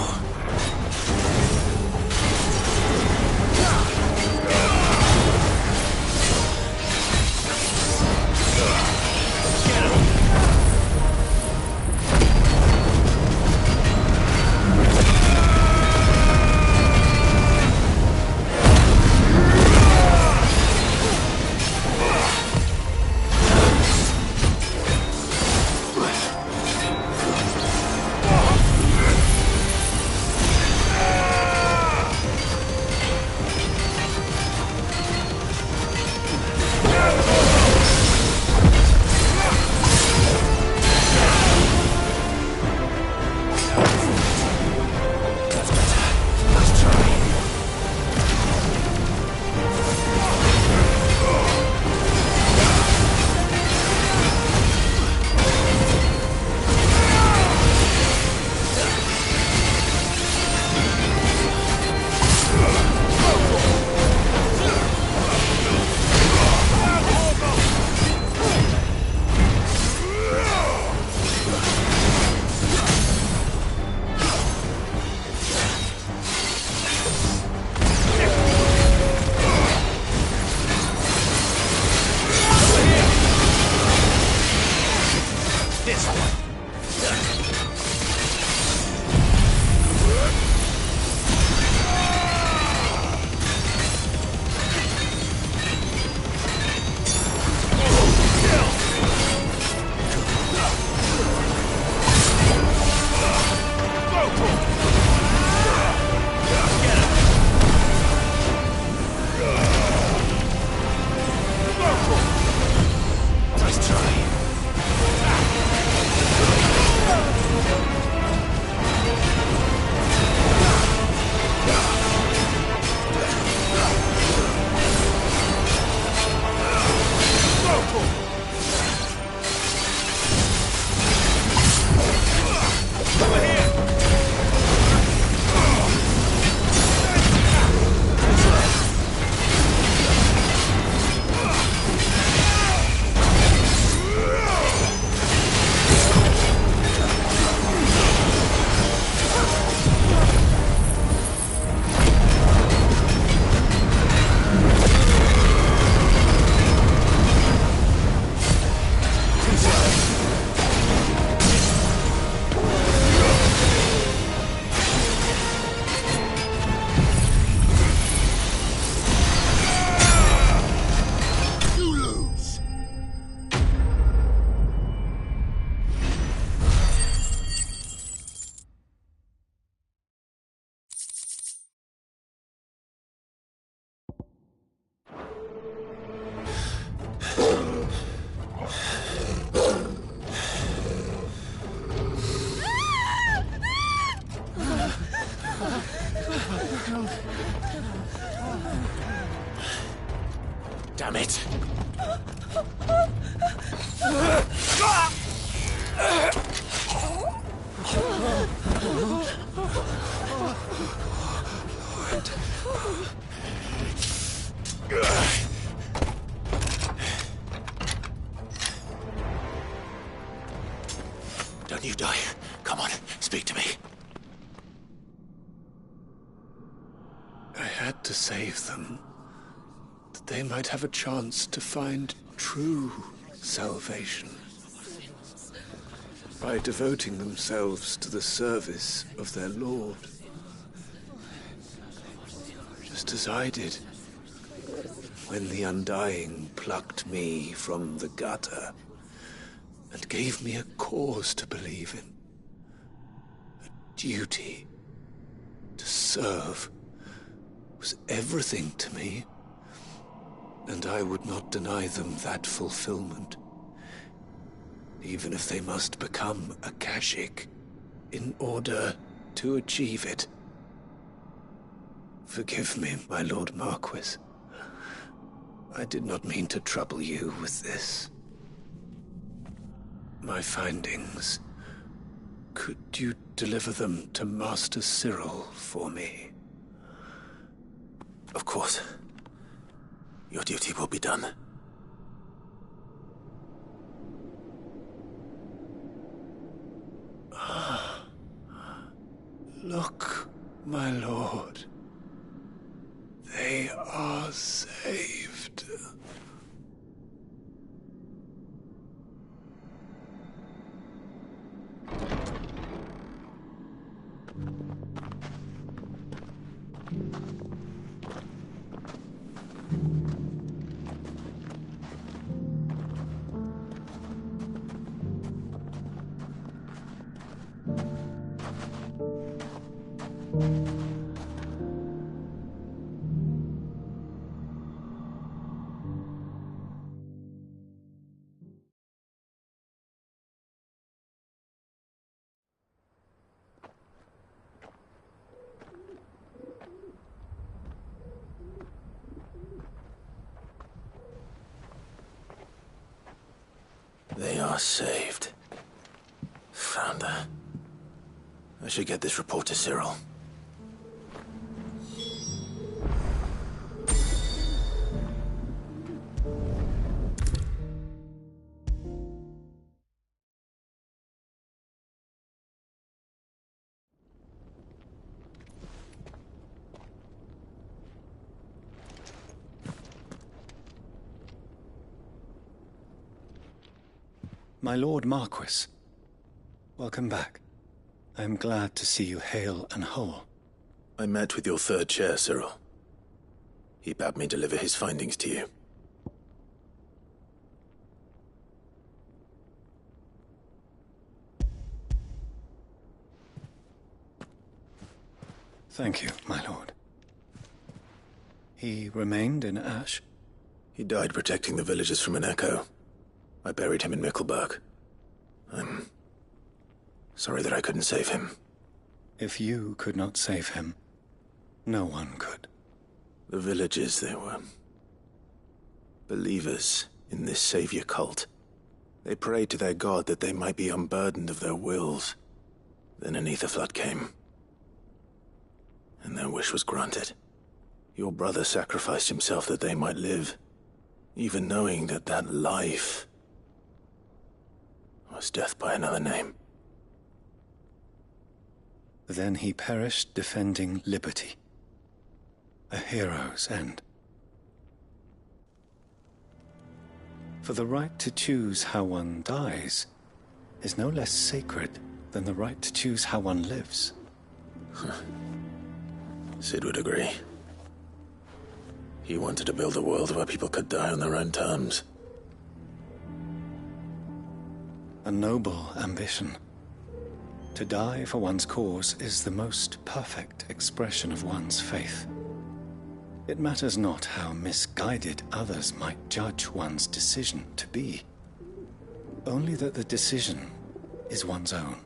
Speaker 13: Damn it! Don't you die. Come on, speak to me.
Speaker 23: I had to save them, that they might have a chance to find true salvation. By devoting themselves to the service of their Lord. Just as I did when the Undying plucked me from the gutter and gave me a cause to believe in. A duty to serve was everything to me, and I would not deny them that fulfillment, even if they must become a Kashik in order to achieve it. Forgive me, my Lord Marquis. I did not mean to trouble you with this. My findings. Could you deliver them to Master Cyril for me?
Speaker 13: Of course. Your duty will be done.
Speaker 23: Look, my lord. They are saved.
Speaker 13: They are saved. Founder. I should get this report to Cyril.
Speaker 11: My Lord Marquis, welcome back. I am glad to see you hale and whole.
Speaker 13: I met with your third chair, Cyril. He bade me deliver his findings to you.
Speaker 11: Thank you, my lord. He remained in Ash?
Speaker 13: He died protecting the villagers from an echo. I buried him in Mickelberg. I'm sorry that I couldn't save him.
Speaker 11: If you could not save him, no one could.
Speaker 13: The villagers, they were believers in this savior cult. They prayed to their god that they might be unburdened of their wills. Then an ether flood came, and their wish was granted. Your brother sacrificed himself that they might live, even knowing that that life was death by another name.
Speaker 11: Then he perished defending liberty. A hero's end. For the right to choose how one dies is no less sacred than the right to choose how one lives.
Speaker 13: Sid would agree. He wanted to build a world where people could die on their own terms.
Speaker 11: A noble ambition. To die for one's cause is the most perfect expression of one's faith. It matters not how misguided others might judge one's decision to be. Only that the decision is one's own.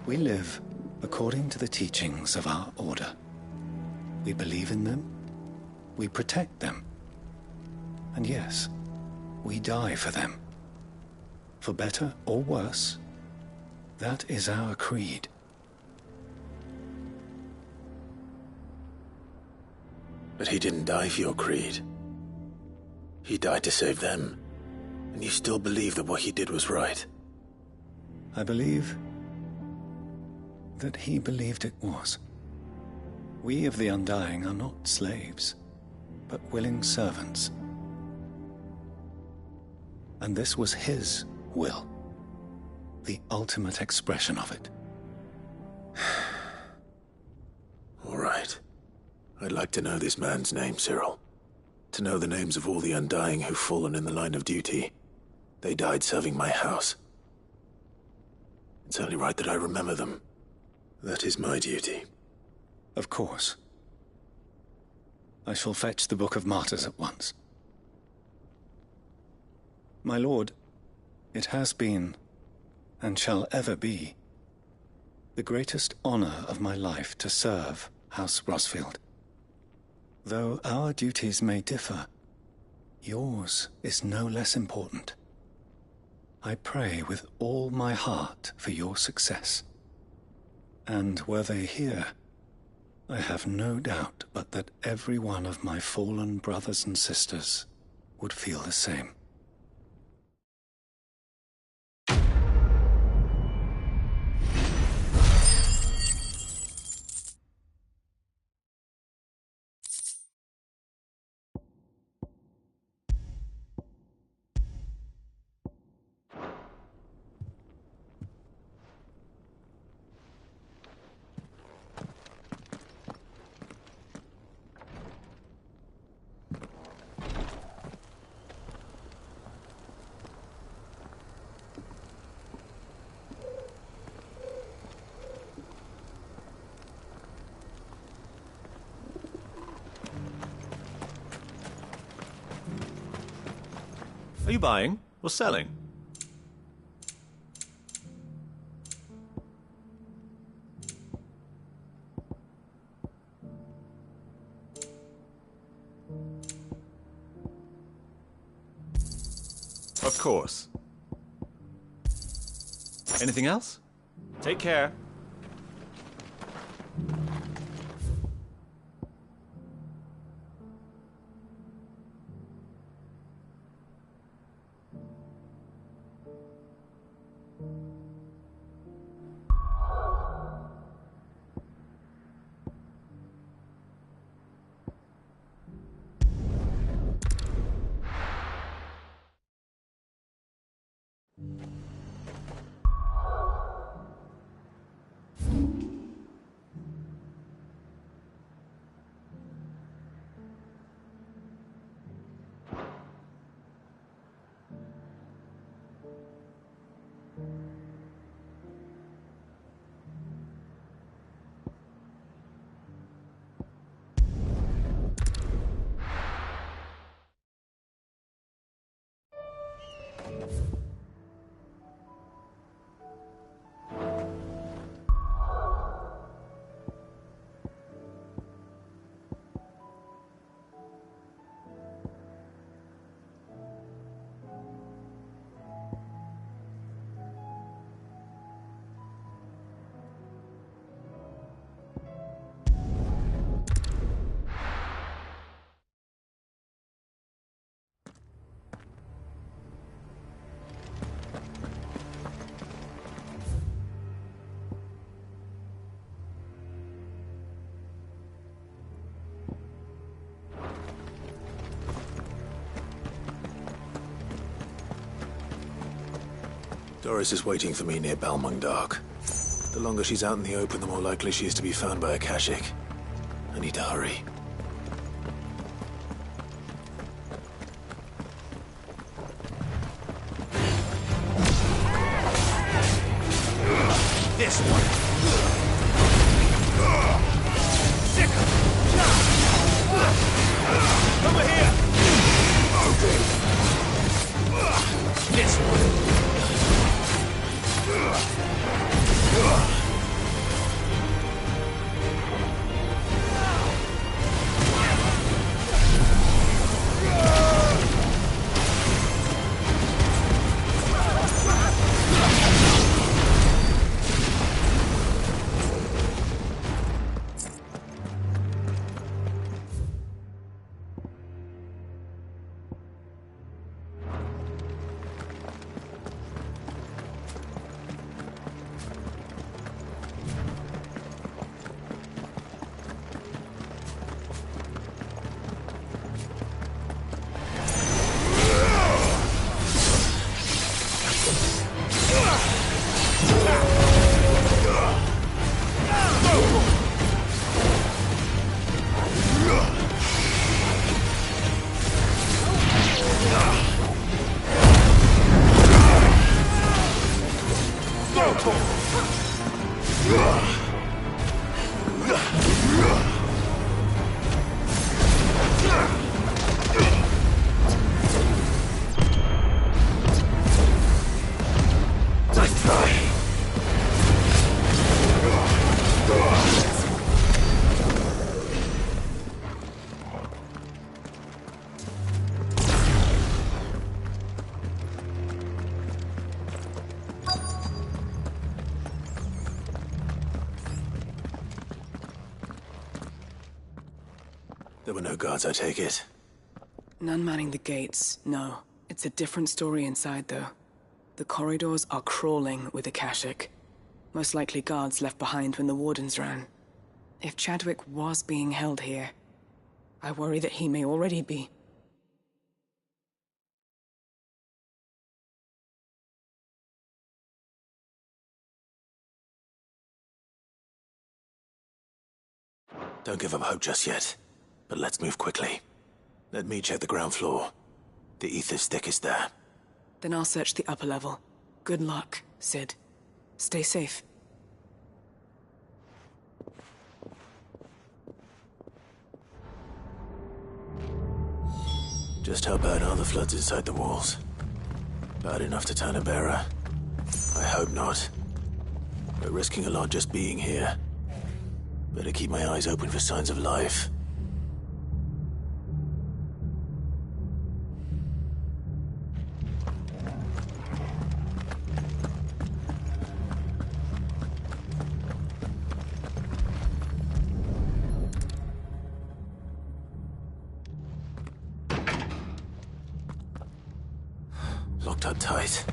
Speaker 11: We live according to the teachings of our order.
Speaker 7: We believe in them. We protect them. And yes, we die for them. For better or worse, that is our creed.
Speaker 13: But he didn't die for your creed. He died to save them. And you still believe that what he did was right?
Speaker 7: I believe that he believed it was. We of the Undying are not slaves, but willing servants. And this was his will, the ultimate expression of it.
Speaker 13: All right. I'd like to know this man's name, Cyril. To know the names of all the Undying who've fallen in the line of duty. They died serving my house. It's only right that I remember them. That is my duty.
Speaker 7: Of course. I shall fetch the Book of Martyrs at once. My lord, it has been, and shall ever be, the greatest honor of my life to serve House Rosfield. Though our duties may differ, yours is no less important. I pray with all my heart for your success. And were they here, I have no doubt but that every one of my fallen brothers and sisters would feel the same.
Speaker 9: Are you buying or selling? Of course. Anything else? Take care.
Speaker 13: Doris is waiting for me near Balmung Dark. The longer she's out in the open, the more likely she is to be found by a Kashik. I need to hurry.
Speaker 16: This one. Over here. This one.
Speaker 21: Nice try.
Speaker 13: There were no guards, I take it.
Speaker 5: None manning the gates, no. It's a different story inside, though. The corridors are crawling with Akashic. Most likely guards left behind when the wardens ran. If Chadwick was being held here, I worry that he may already be.
Speaker 13: Don't give up hope just yet, but let's move quickly. Let me check the ground floor. The ether's stick is there.
Speaker 5: Then I'll search the upper level. Good luck, Sid. Stay safe.
Speaker 13: Just how bad are the floods inside the walls? Bad enough to turn a bearer? I hope not. We're risking a lot just being here. Better keep my eyes open for signs of life. Locked up tight.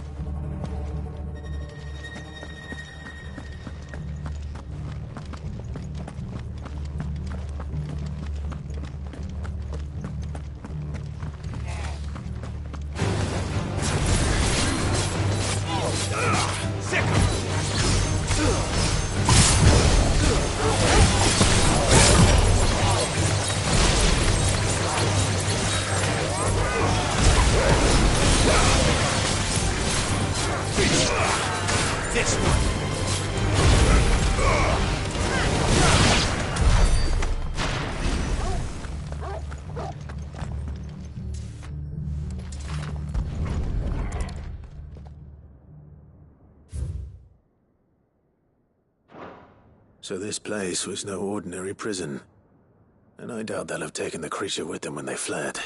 Speaker 16: This one.
Speaker 13: So this place was no ordinary prison. And I doubt they'll have taken the creature with them when they fled.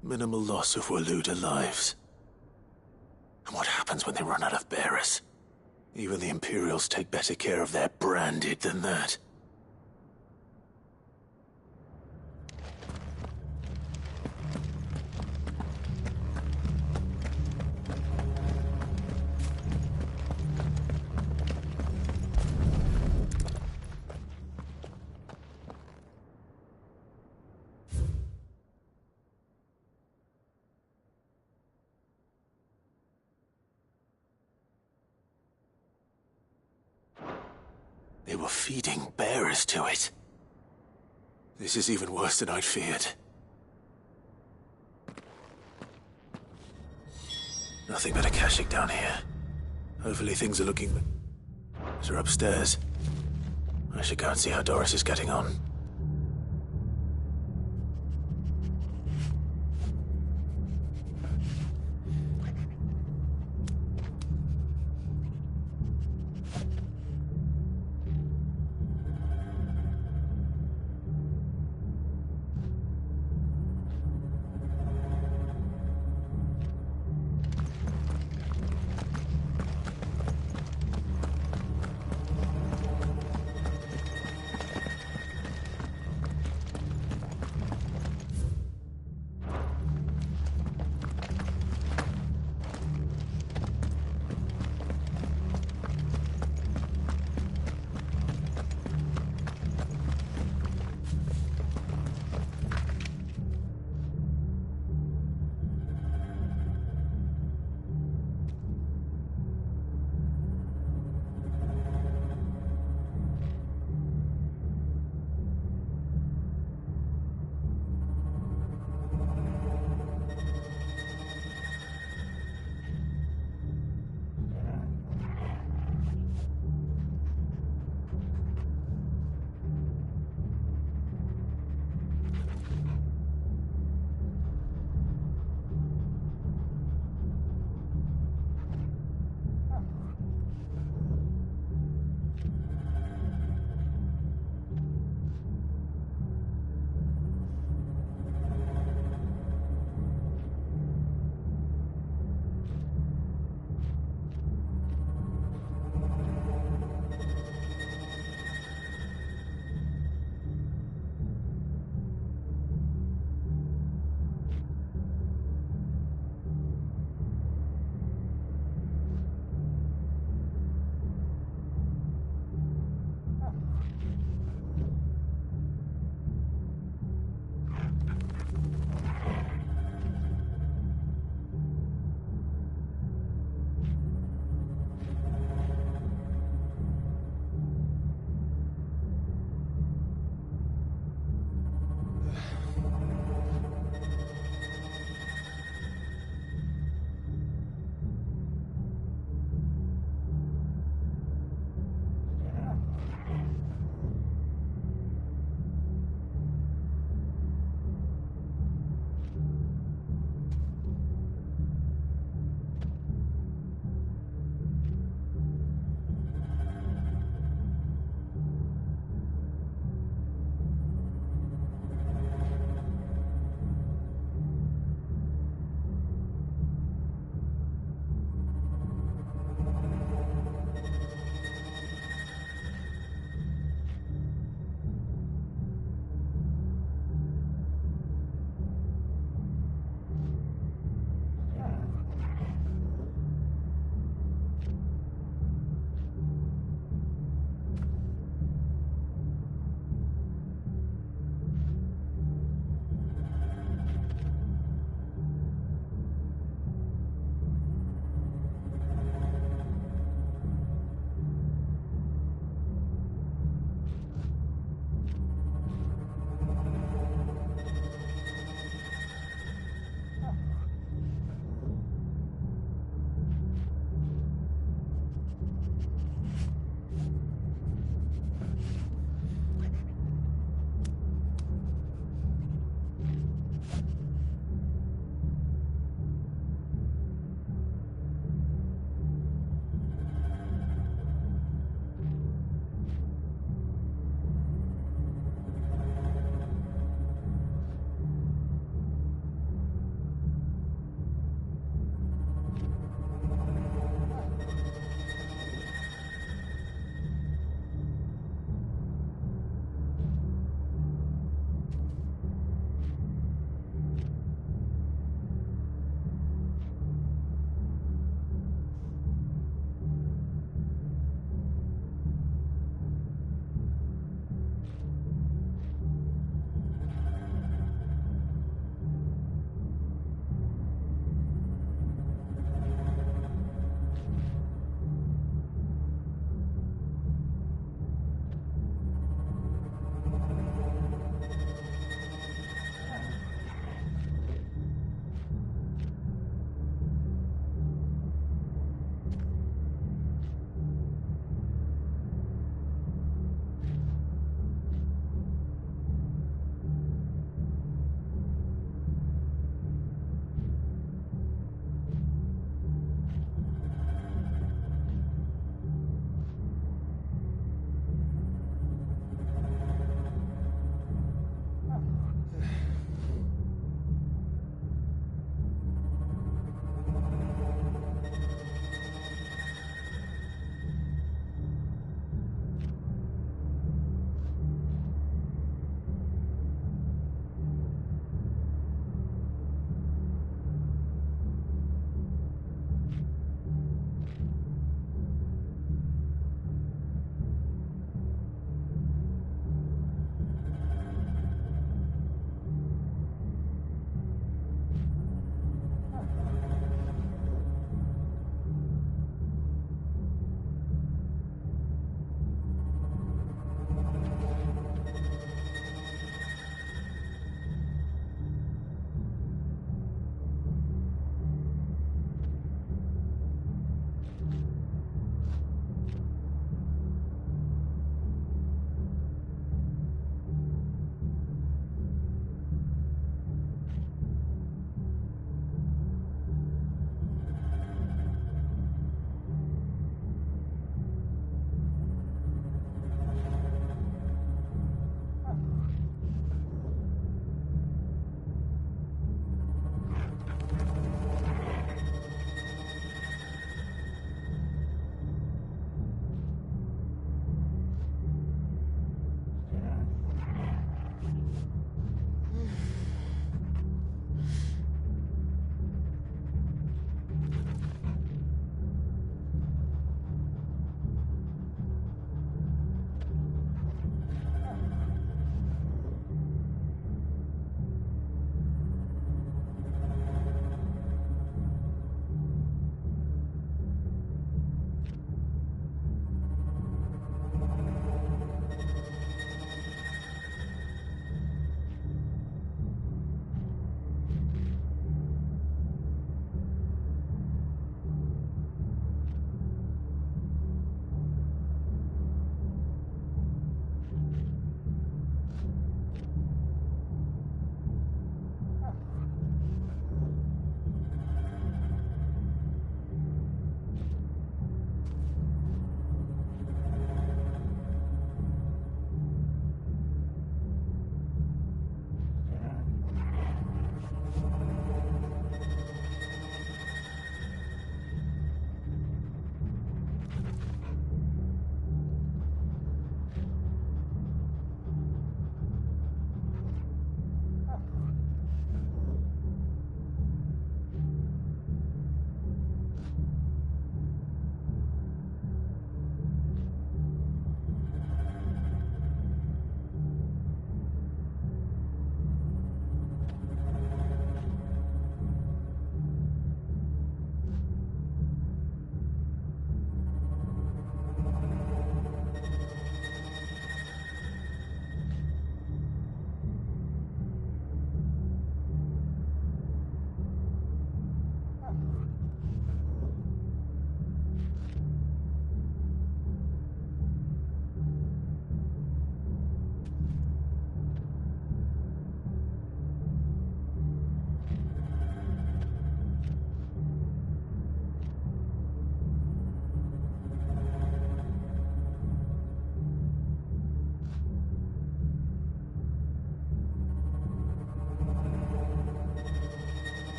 Speaker 13: Minimal loss of Waluda lives. And what happens when they run out of bearers? Even the Imperials take better care of their branded than that. They were feeding bearers to it. This is even worse than I'd feared. Nothing but Akashic down here. Hopefully things are looking... They're upstairs. I should go and see how Doris is getting on.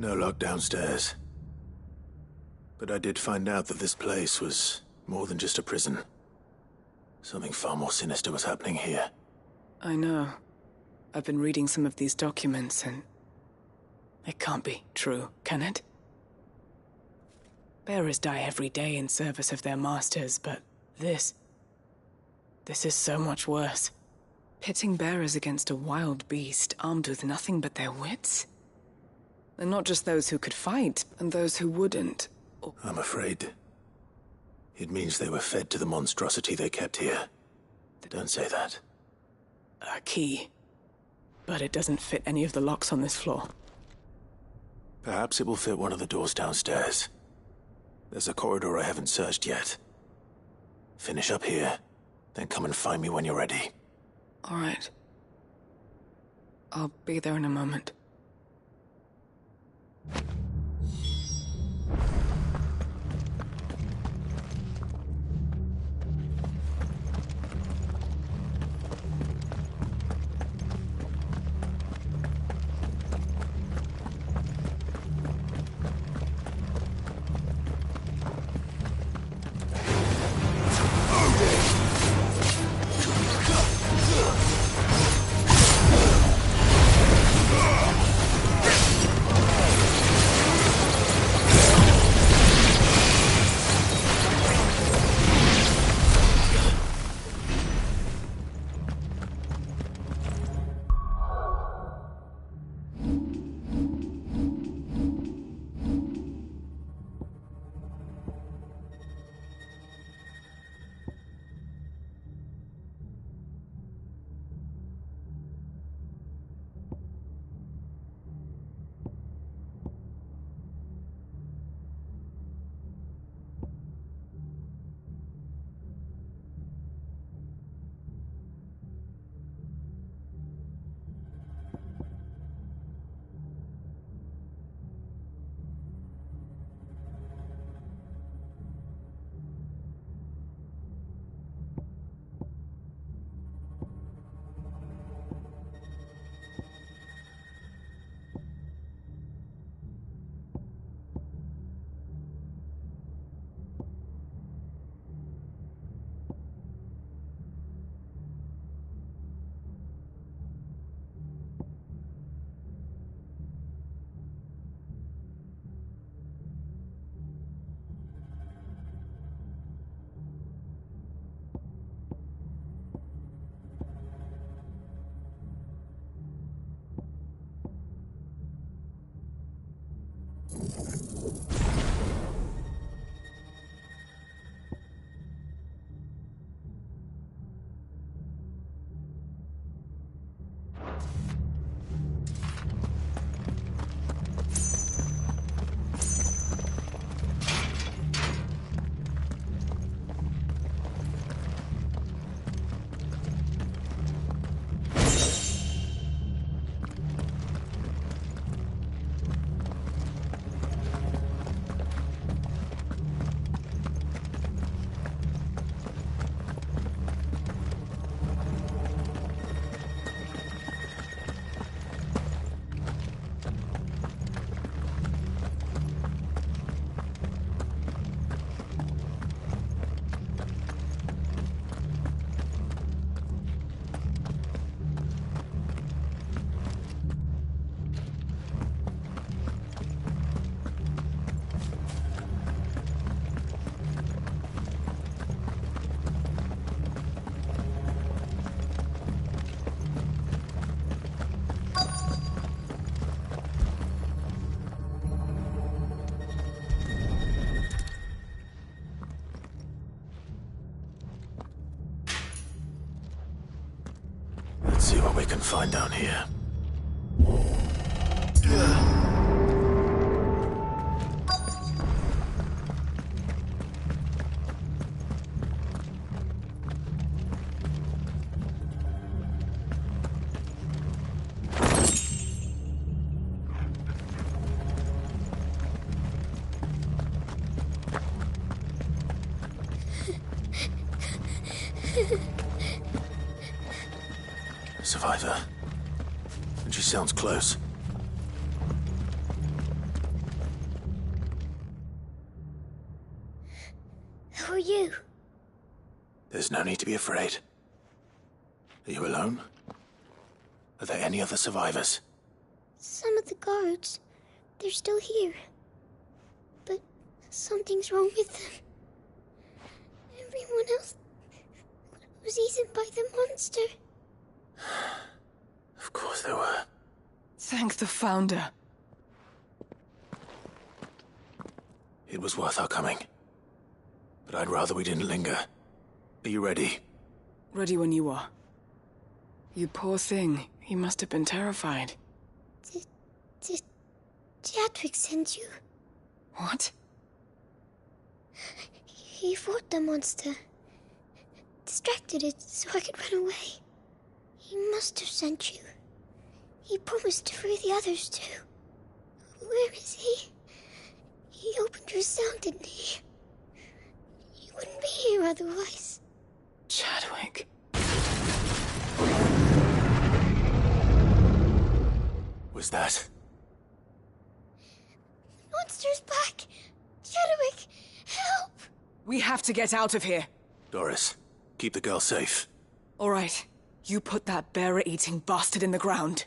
Speaker 13: No lock downstairs. But I did find out that this place was more than just a prison. Something far more sinister was happening here.
Speaker 5: I know. I've been reading some of these documents and... it can't be true, can it? Bearers die every day in service of their masters, but this is so much worse. Pitting bearers against a wild beast armed with nothing but their wits? And not just those who could fight, and those who wouldn't.
Speaker 13: I'm afraid it means they were fed to the monstrosity they kept here. Don't say that.
Speaker 5: A key. But it doesn't fit any of the locks on this floor.
Speaker 13: Perhaps it will fit one of the doors downstairs. There's a corridor I haven't searched yet. Finish up here, then come and find me when you're ready.
Speaker 5: All right. I'll be there in a moment.
Speaker 13: Let's see what we can find down here. Survivor. And she sounds close.
Speaker 10: do.
Speaker 13: There's no need to be afraid. Are you alone? Are there any other survivors?
Speaker 10: Some of the guards, they're still here. But something's wrong with them. Everyone else was eaten by the monster.
Speaker 13: Of course there were.
Speaker 5: Thank the Founder.
Speaker 13: It was worth our coming. But I'd rather we didn't linger. Are you ready?
Speaker 5: Ready when you are. You poor thing. He must have been terrified.
Speaker 10: Did Chadwick send you?
Speaker 5: What?
Speaker 10: He fought the monster. Distracted it so I could run away. He must have sent you. He promised to free the others too. Where is he? He opened your cell, didn't he? You wouldn't be here otherwise.
Speaker 5: Chadwick.
Speaker 13: Was that?
Speaker 10: Monster's back! Chadwick, help!
Speaker 5: We have to get out of here.
Speaker 13: Doris, keep the girl safe.
Speaker 5: All right. You put that bearer-eating bastard in the ground.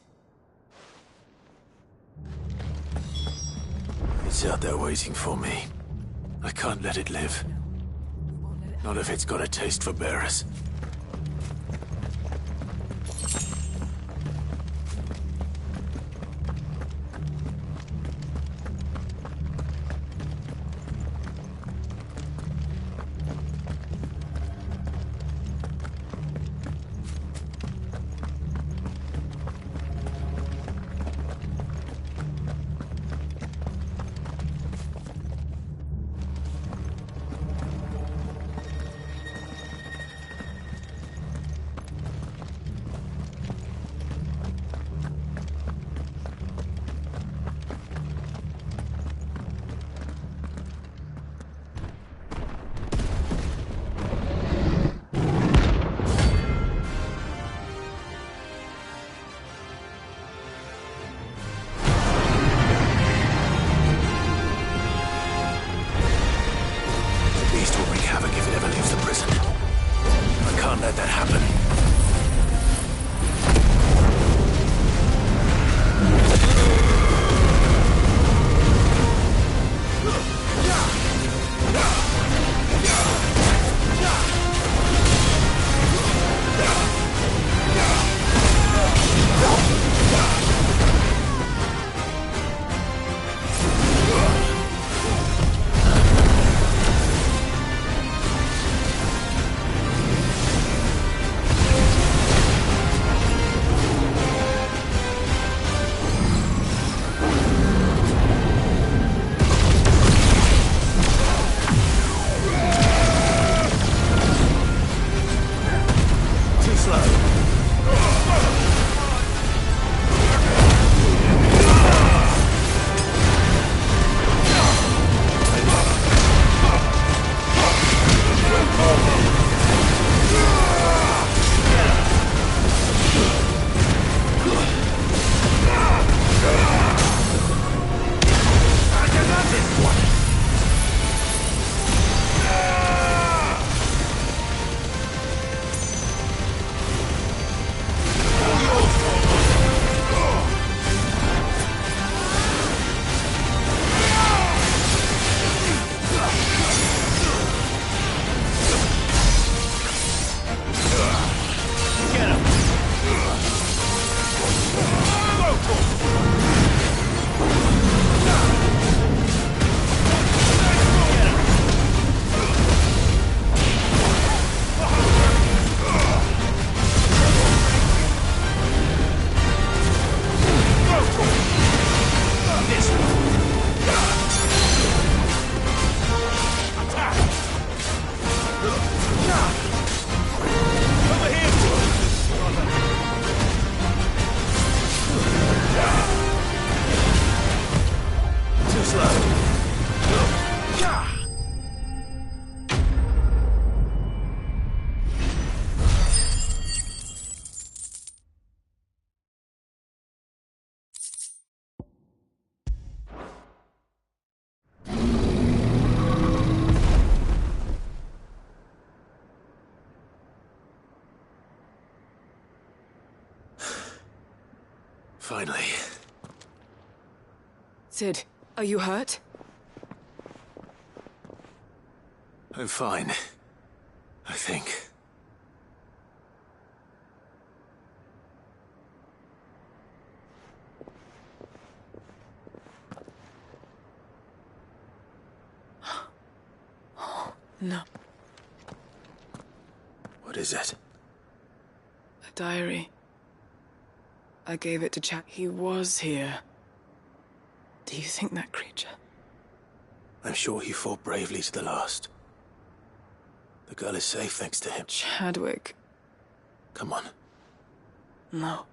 Speaker 13: It's out there waiting for me. I can't let it live. Not if it's got a taste for bearers. Finally.
Speaker 5: Sid, are you hurt?
Speaker 13: I'm fine. I think.
Speaker 5: No.
Speaker 13: What is it?
Speaker 5: A diary. I gave it to Chad. He was here. Do you think that creature?
Speaker 13: I'm sure he fought bravely to the last. The girl is safe thanks to him.
Speaker 5: Chadwick.
Speaker 13: Come on.
Speaker 5: No.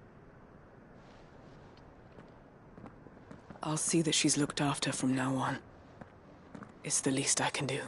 Speaker 5: I'll see that she's looked after from now on. It's the least I can do.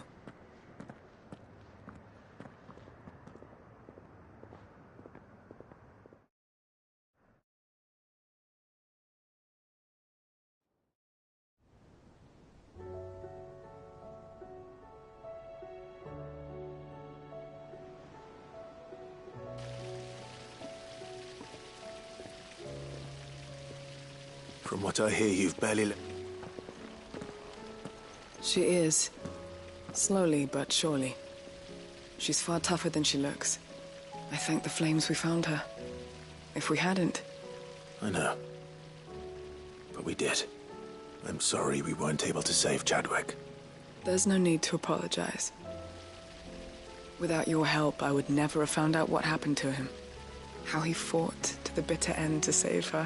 Speaker 13: From what I hear, you've barely...
Speaker 5: She is. Slowly but surely. She's far tougher than she looks. I thank the flames we found her. If we hadn't...
Speaker 13: I know. But we did. I'm sorry we weren't able to save Chadwick.
Speaker 5: There's no need to apologize. Without your help, I would never have found out what happened to him. How he fought to the bitter end to save her.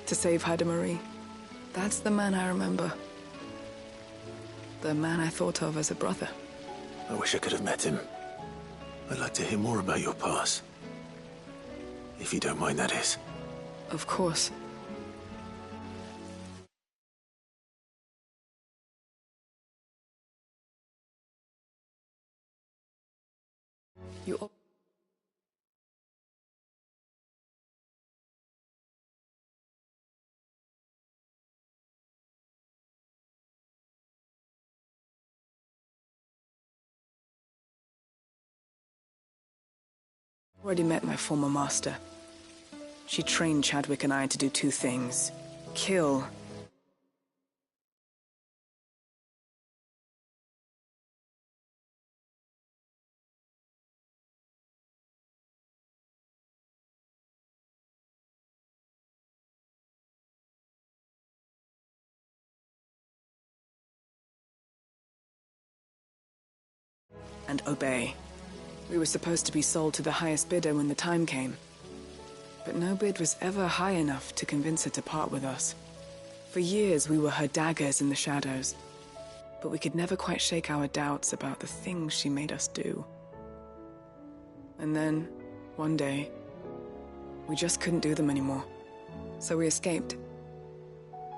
Speaker 5: To save Haida Marie. That's the man I remember. The man I thought of as a brother.
Speaker 13: I wish I could have met him. I'd like to hear more about your past. If you don't mind, that is.
Speaker 5: Of course. You... Already met my former master. She trained Chadwick and I to do two things. Kill. And obey. We were supposed to be sold to the highest bidder when the time came. But no bid was ever high enough to convince her to part with us. For years, we were her daggers in the shadows. But we could never quite shake our doubts about the things she made us do. And then, one day, we just couldn't do them anymore. So we escaped.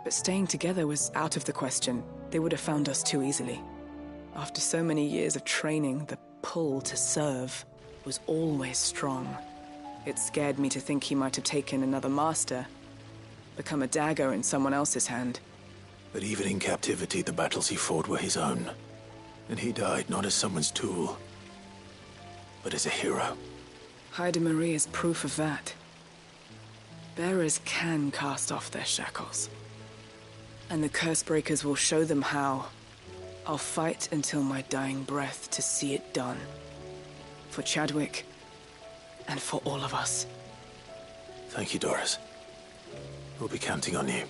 Speaker 5: But staying together was out of the question. They would have found us too easily. After so many years of training, the pull to serve was always strong. It scared me to think he might have taken another master, become a dagger in someone else's hand.
Speaker 13: But even in captivity, the battles he fought were his own. And he died not as someone's tool, but as a hero.
Speaker 5: Haida Marie is proof of that. Bearers can cast off their shackles. And the Cursebreakers will show them how. I'll fight until my dying breath to see it done. For Chadwick, and for all of us.
Speaker 13: Thank you, Doris. We'll be counting on you.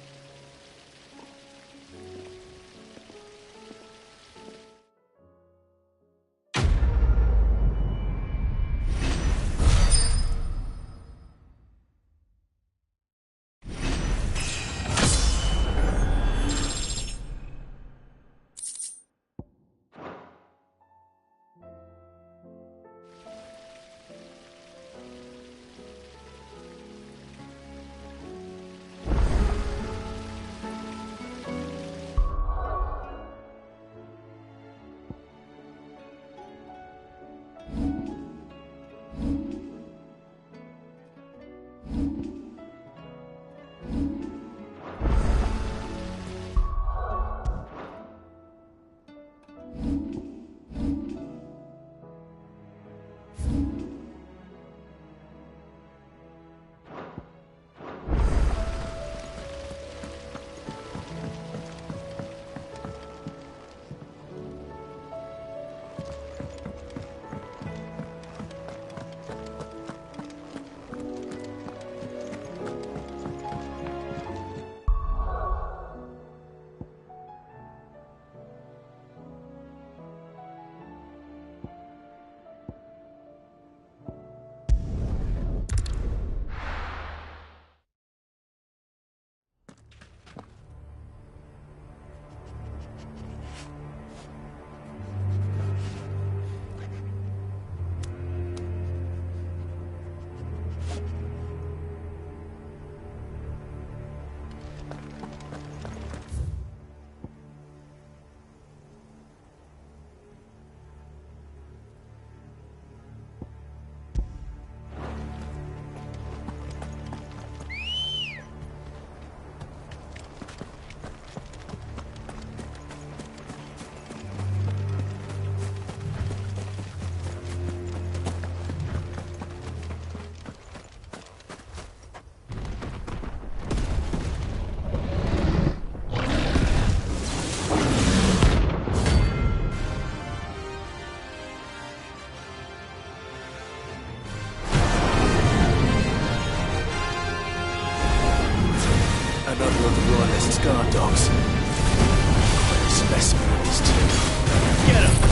Speaker 1: Royalist guard dogs. Quite a specimen of these two. Get him!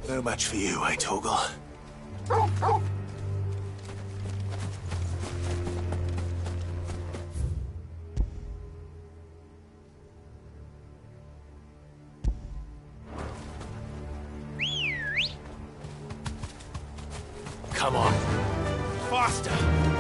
Speaker 13: No match for you, eh, Torgal? Come on. Faster!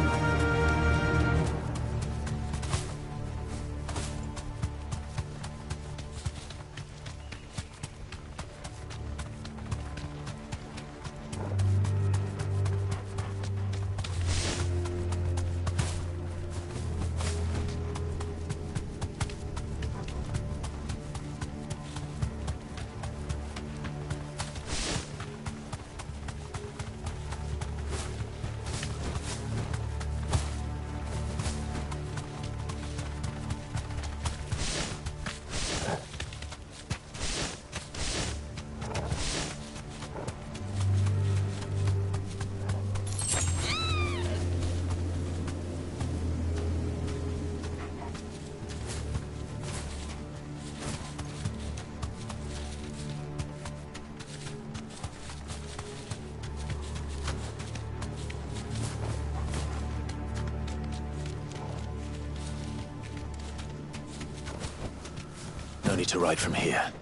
Speaker 13: only to ride from here.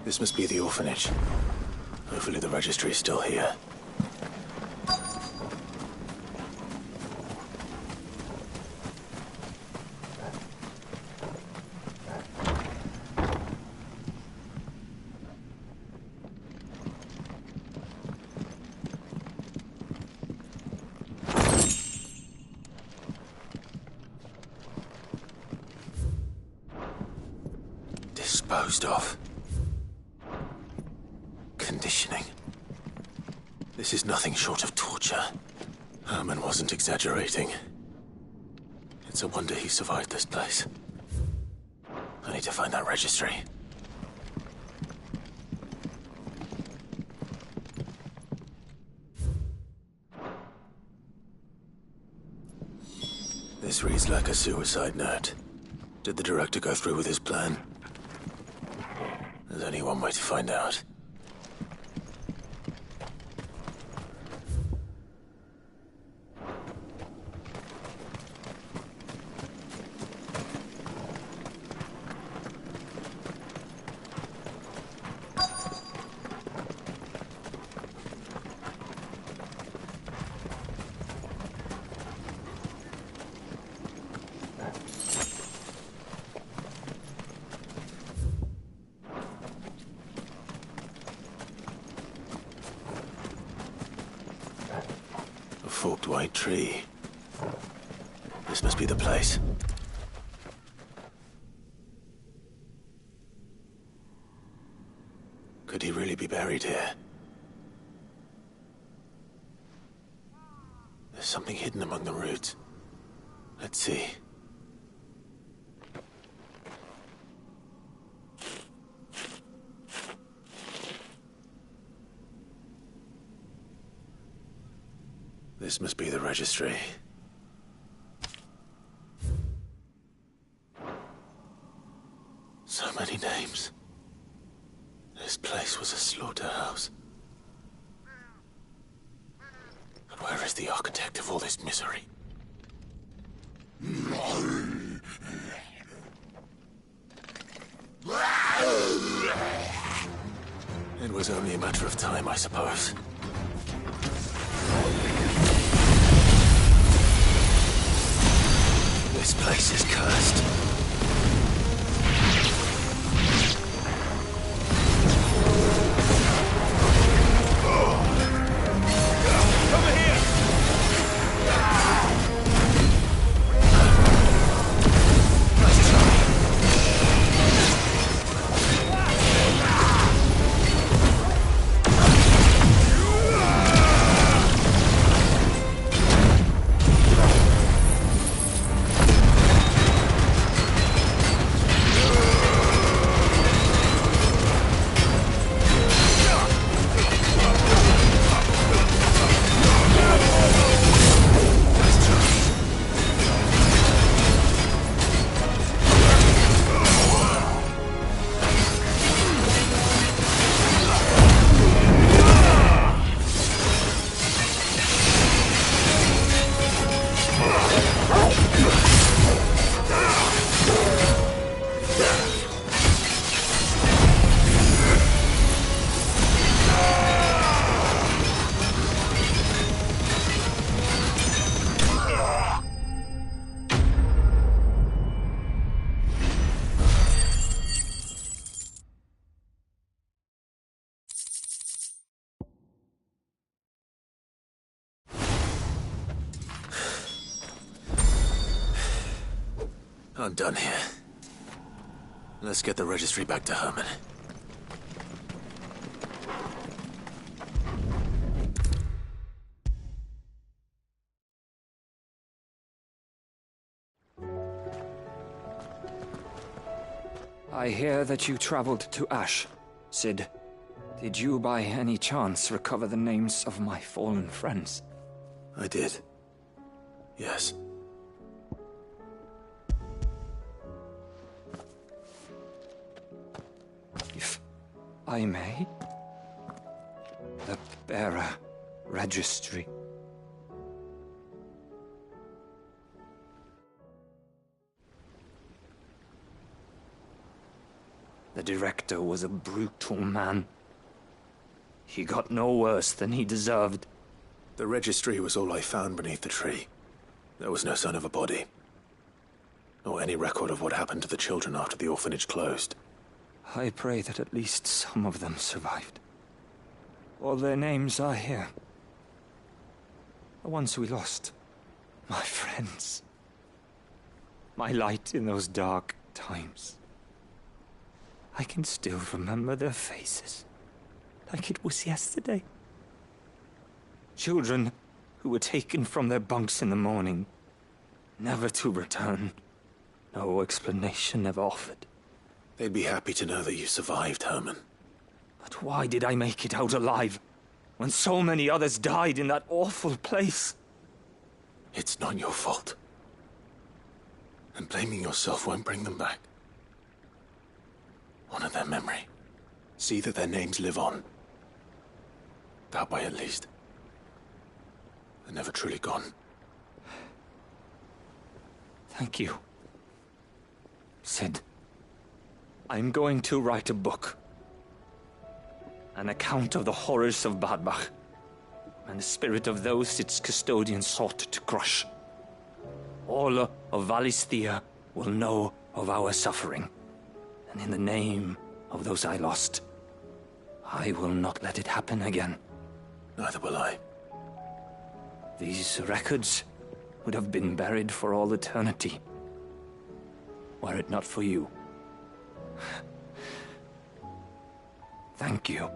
Speaker 13: This must be the orphanage. Hopefully the registry is still here. Disposed of. Conditioning. This is nothing short of torture. Herman wasn't exaggerating. It's a wonder he survived this place. I need to find that registry. This reads like a suicide note. Did the director go through with his plan? There's only one way to find out. Forked white tree. This must be the place. Could he really be buried here? There's something hidden among the roots. Let's see. This must be the registry. So many names. This place was a slaughterhouse. And where is the architect of all this misery? It was only a matter of time, I suppose. This place is cursed.
Speaker 1: Over here!
Speaker 13: I'm done here. Let's get the registry back to Herman.
Speaker 6: I hear that you traveled to Ash, Sid. Did you by any chance recover the names of my fallen friends?
Speaker 13: I did. Yes.
Speaker 6: If I may? The bearer registry. The director was a brutal man. He got no worse than he deserved.
Speaker 13: The registry was all I found beneath the tree. There was no sign of a body. Nor any record of what happened to the children after the orphanage closed.
Speaker 6: I pray that at least some of them survived. All their names are here. The ones we lost. My friends. My light in those dark times. I can still remember their faces, like it was yesterday. Children who were taken from their bunks in the morning, never to return. No explanation ever offered.
Speaker 13: They'd be happy to know that you survived, Herman.
Speaker 6: But why did I make it out alive, when so many others died in that awful place?
Speaker 13: It's not your fault. And blaming yourself won't bring them back. Honor their memory. See that their names live on. That way, at least. They're never truly gone.
Speaker 6: Thank you. Sid, I'm going to write a book. An account of the horrors of Badbach, and the spirit of those its custodians sought to crush. All of Valisthea will know of our suffering, and in the name of those I lost, I will not let it happen again.
Speaker 13: Neither will I.
Speaker 6: These records would have been buried for all eternity, were it not for you. Thank you.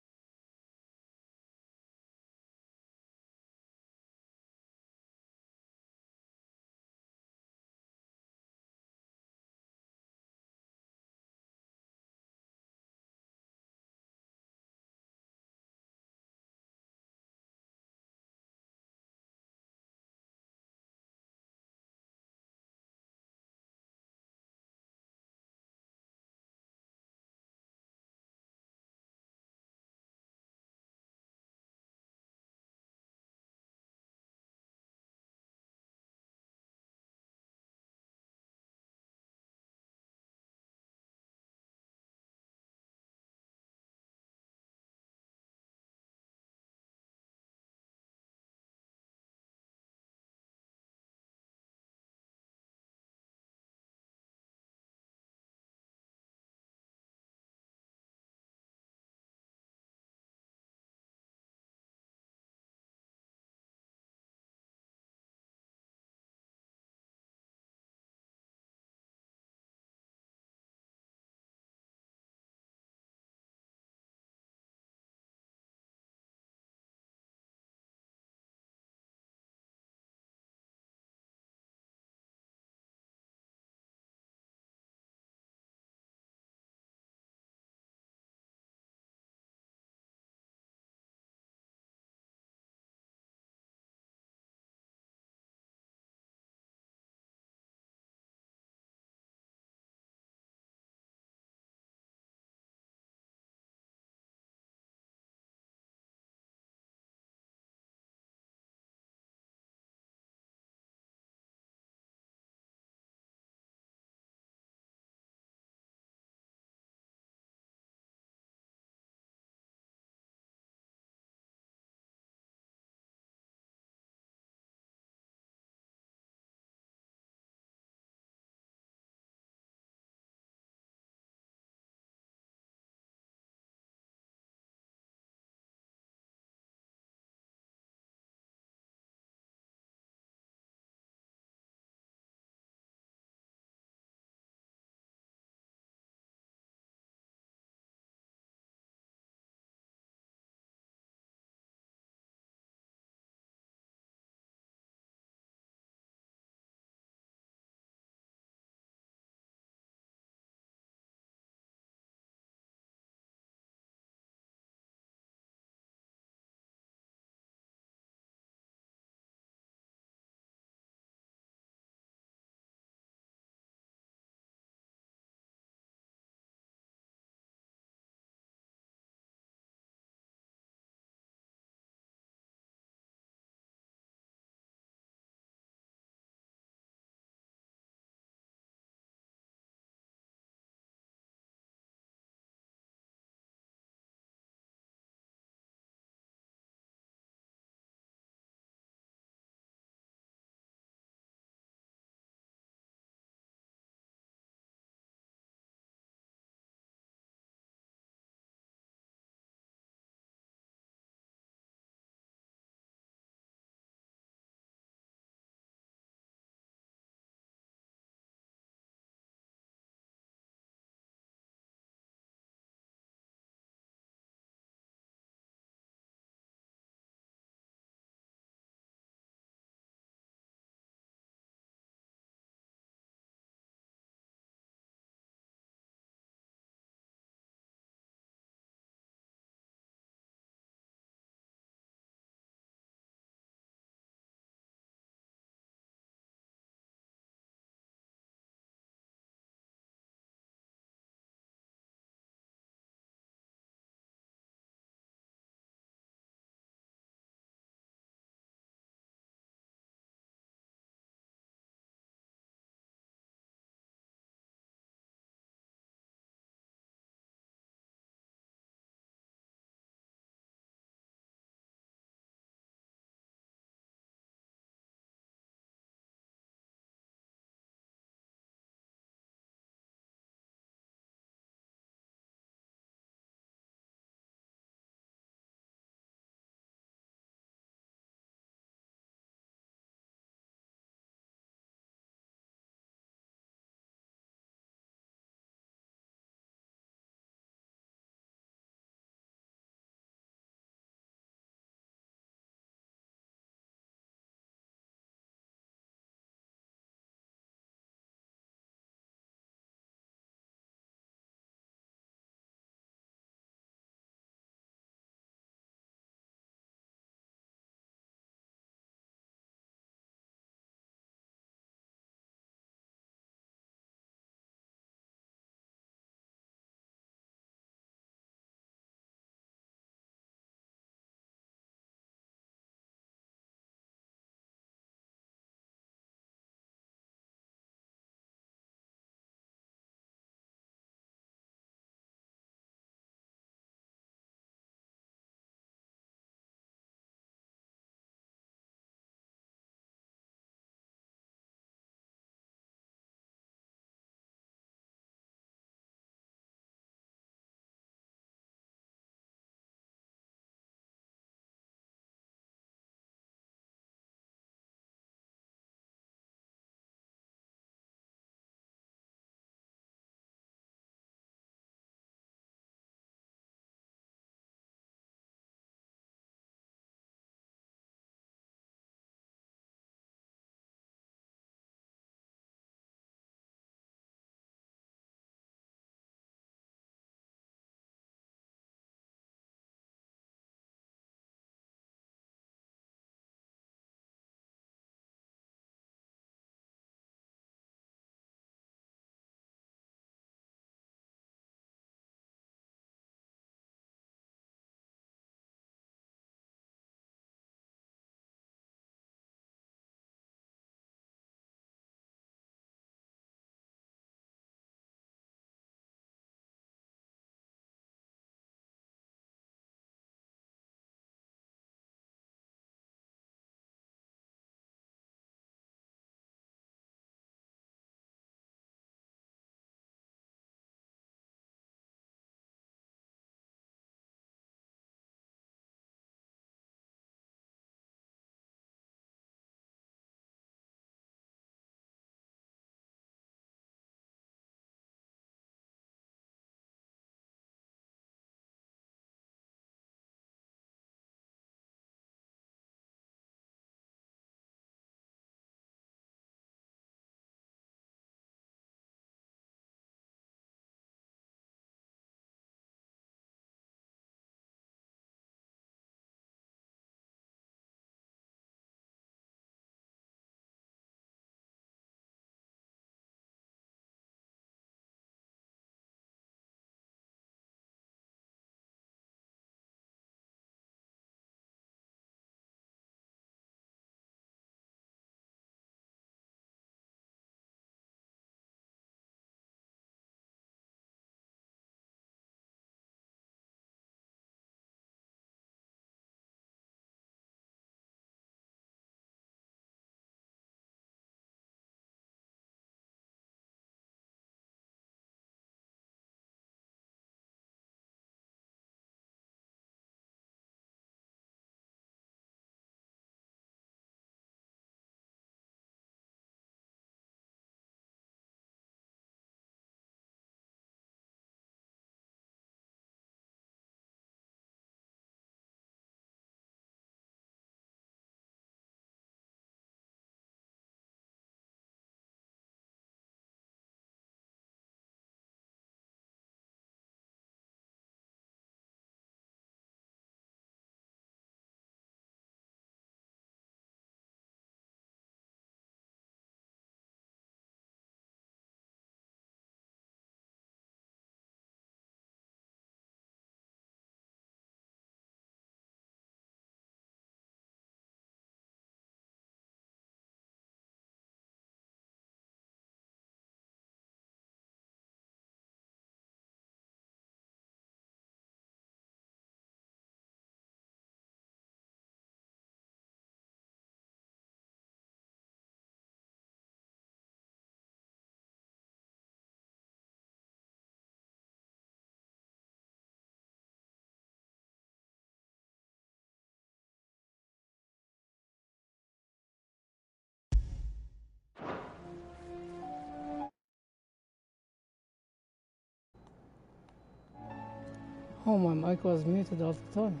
Speaker 2: Oh, my mic was muted all the time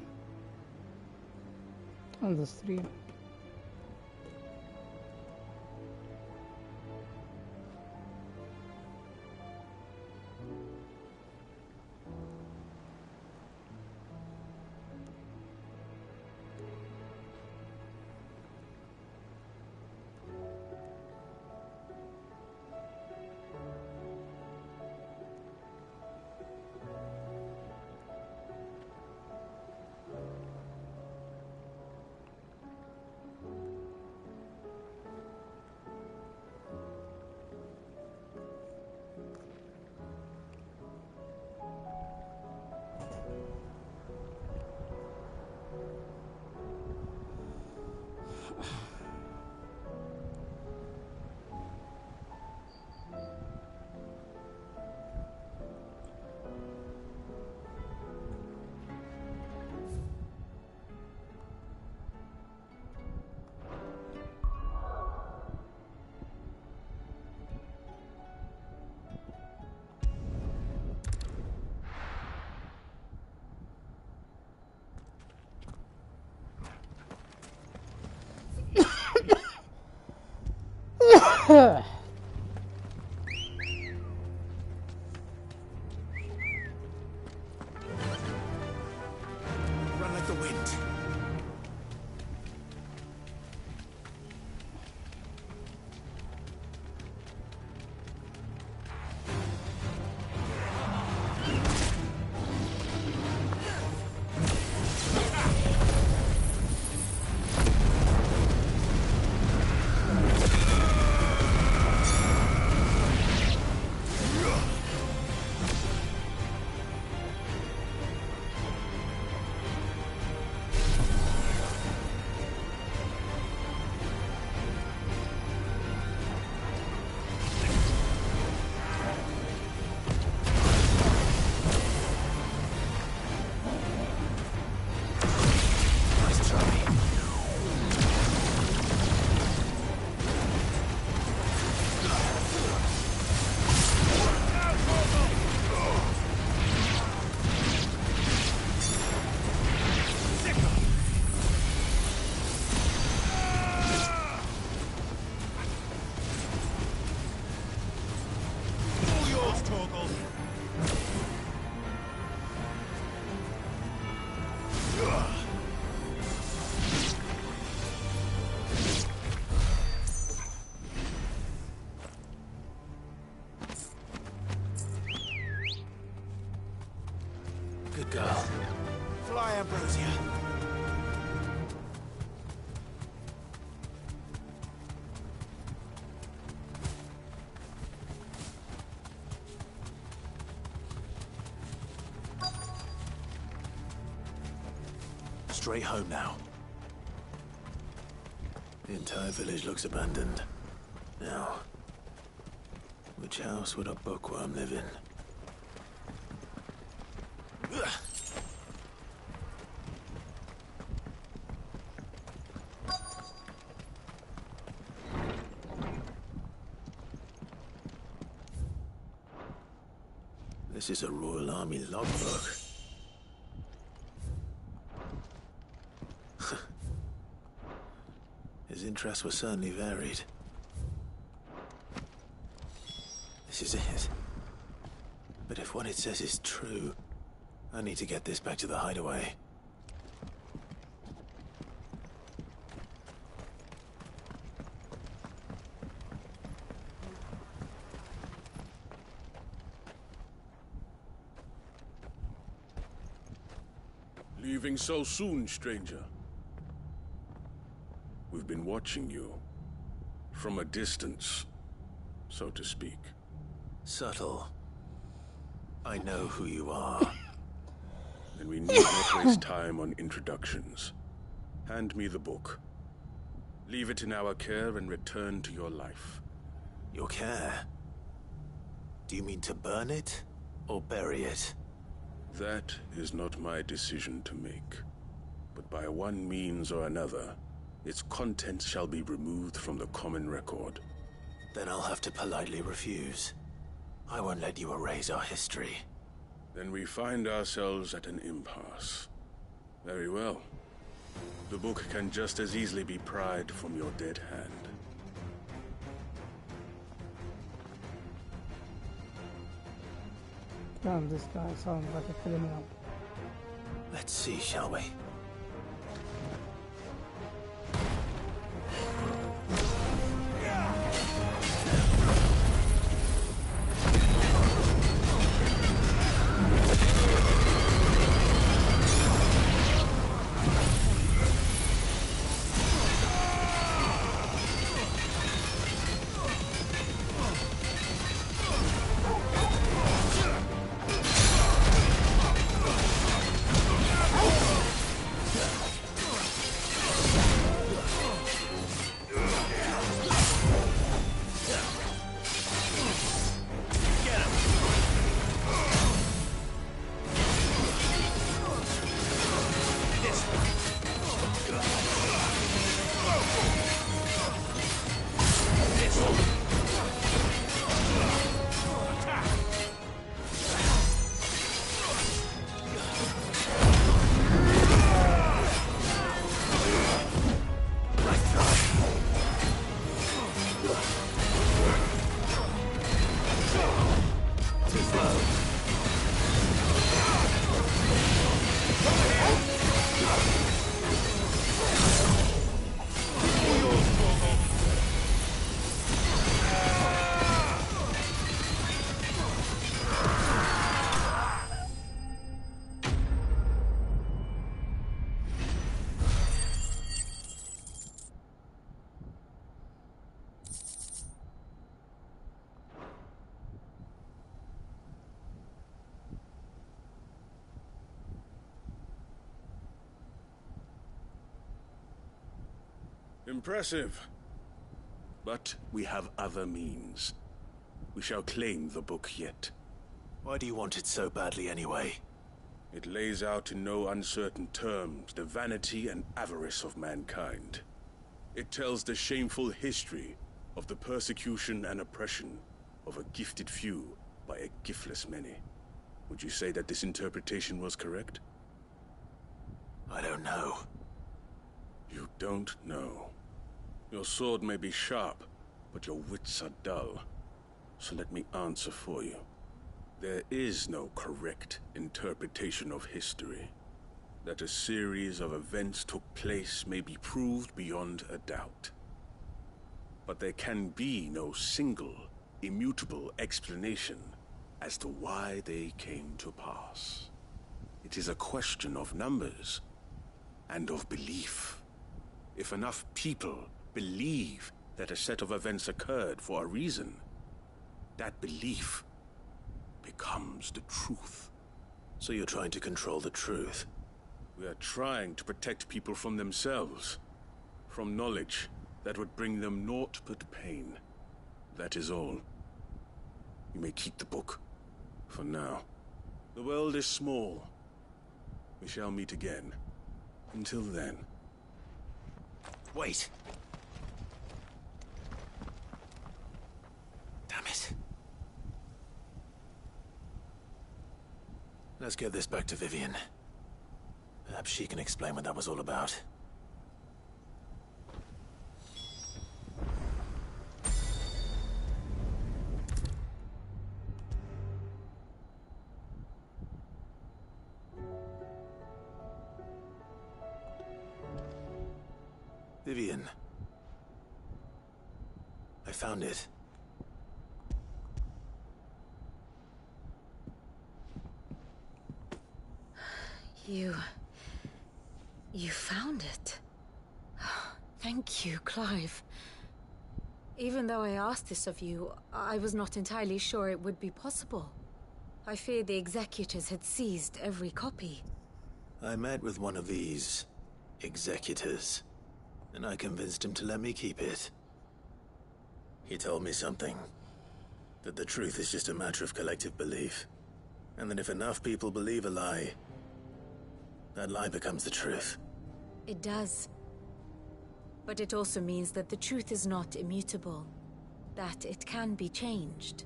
Speaker 2: on the stream.
Speaker 14: Run like the wind.
Speaker 13: Good girl.
Speaker 14: Fly, Ambrosia.
Speaker 13: Straight home now. The entire village looks abandoned. Now, which house would a bookworm live in? This is a Royal Army logbook. His interests were certainly varied. This is it. But if what it says is true, I need to get this back to the hideaway.
Speaker 19: Leaving so soon, stranger? We've been watching you. From a distance, so to speak.
Speaker 13: Subtle. I know who you are.
Speaker 19: Then we need not waste time on introductions. Hand me the book. Leave it in our care and return to your life.
Speaker 13: Your care? Do you mean to burn it or bury it?
Speaker 19: That is not my decision to make. But by one means or another, its contents shall be removed from the common record.
Speaker 13: Then I'll have to politely refuse. I won't let you erase our history.
Speaker 19: Then we find ourselves at an impasse. Very well. The book can just as easily be pried from your dead hand.
Speaker 2: Damn, this guy sounds like a criminal.
Speaker 23: Let's see, shall we?
Speaker 19: Impressive. But we have other means. We shall claim the book yet.
Speaker 23: Why do you want it so badly anyway?
Speaker 19: It lays out in no uncertain terms the vanity and avarice of mankind. It tells the shameful history of the persecution and oppression of a gifted few by a giftless many. Would you say that this interpretation was correct?
Speaker 23: I don't know.
Speaker 19: You don't know. Your sword may be sharp, but your wits are dull. So let me answer for you. There is no correct interpretation of history. That a series of events took place may be proved beyond a doubt. But there can be no single, immutable explanation as to why they came to pass. It is a question of numbers and of belief. If enough people believe that a set of events occurred for a reason, that belief becomes the truth.
Speaker 23: So you're trying to control the truth?
Speaker 19: We are trying to protect people from themselves, from knowledge that would bring them naught but pain. That is all. You may keep the book, for now. The world is small. We shall meet again. Until then.
Speaker 23: Wait! Damn it. Let's get this back to Vivian. Perhaps she can explain what that was all about. Vivian. I found it.
Speaker 4: You found it. Thank you, Clive. Even though I asked this of you, I was not entirely sure it would be possible. I feared the executors had seized every copy.
Speaker 23: I met with one of these executors, and I convinced him to let me keep it. He told me something. That the truth is just a matter of collective belief. And that if enough people believe a lie, that lie becomes the truth.
Speaker 4: It does. But it also means that the truth is not immutable. That it can be changed.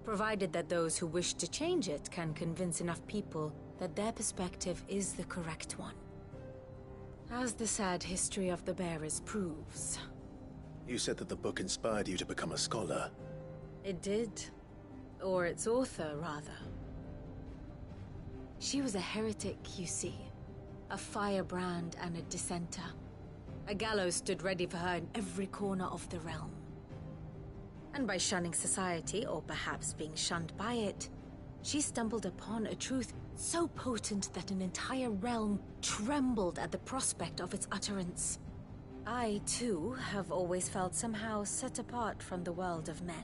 Speaker 4: provided that those who wish to change it can convince enough people that their perspective is the correct one. As the sad history of the bearers proves.
Speaker 13: You said that the book inspired you to become a scholar.
Speaker 4: It did. Or its author, rather. She was a heretic, you see. A firebrand and a dissenter. A gallows stood ready for her in every corner of the realm. And by shunning society, or perhaps being shunned by it, she stumbled upon a truth so potent that an entire realm trembled at the prospect of its utterance. I, too, have always felt somehow set apart from the world of men.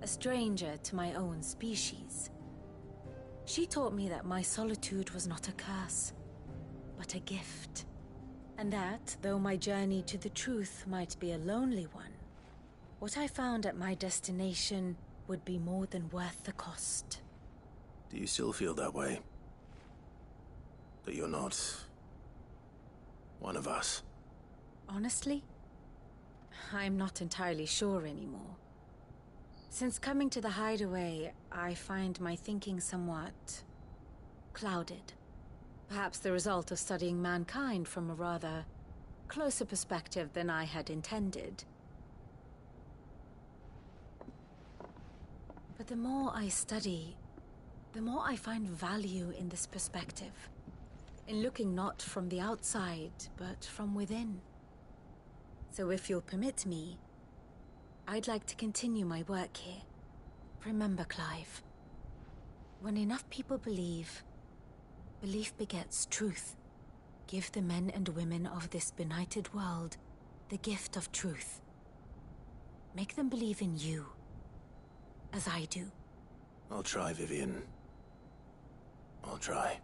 Speaker 4: A stranger to my own species. She taught me that my solitude was not a curse, but a gift. And that, though my journey to the truth might be a lonely one, what I found at my destination would be more than worth the cost.
Speaker 13: Do you still feel that way? That you're not one of us?
Speaker 4: Honestly, I'm not entirely sure anymore. Since coming to the hideaway, I find my thinking somewhat clouded. Perhaps the result of studying mankind from a rather closer perspective than I had intended. But the more I study, the more I find value in this perspective. In looking not from the outside, but from within. So if you'll permit me, I'd like to continue my work here. Remember, Clive, when enough people believe, belief begets truth. Give the men and women of this benighted world the gift of truth. Make them believe in you, as I do.
Speaker 13: I'll try, Vivian. I'll try.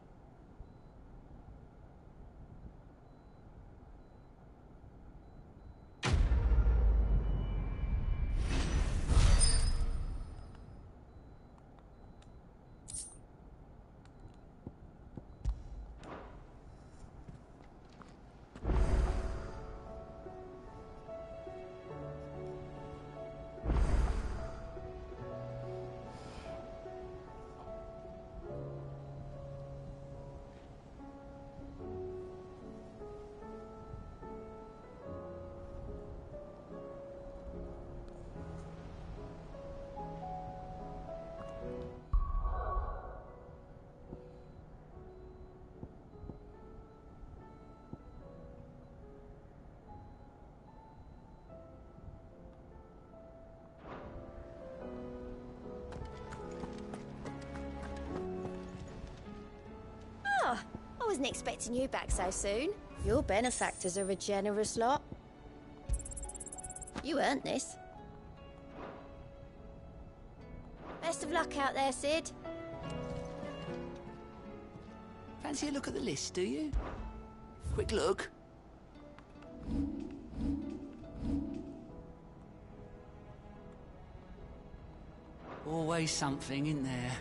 Speaker 3: I wasn't expecting you back so soon. Your benefactors are a generous lot. You earned this. Best of luck out there, Sid.
Speaker 22: Fancy a look at the list, do you? Quick look. Always something in there.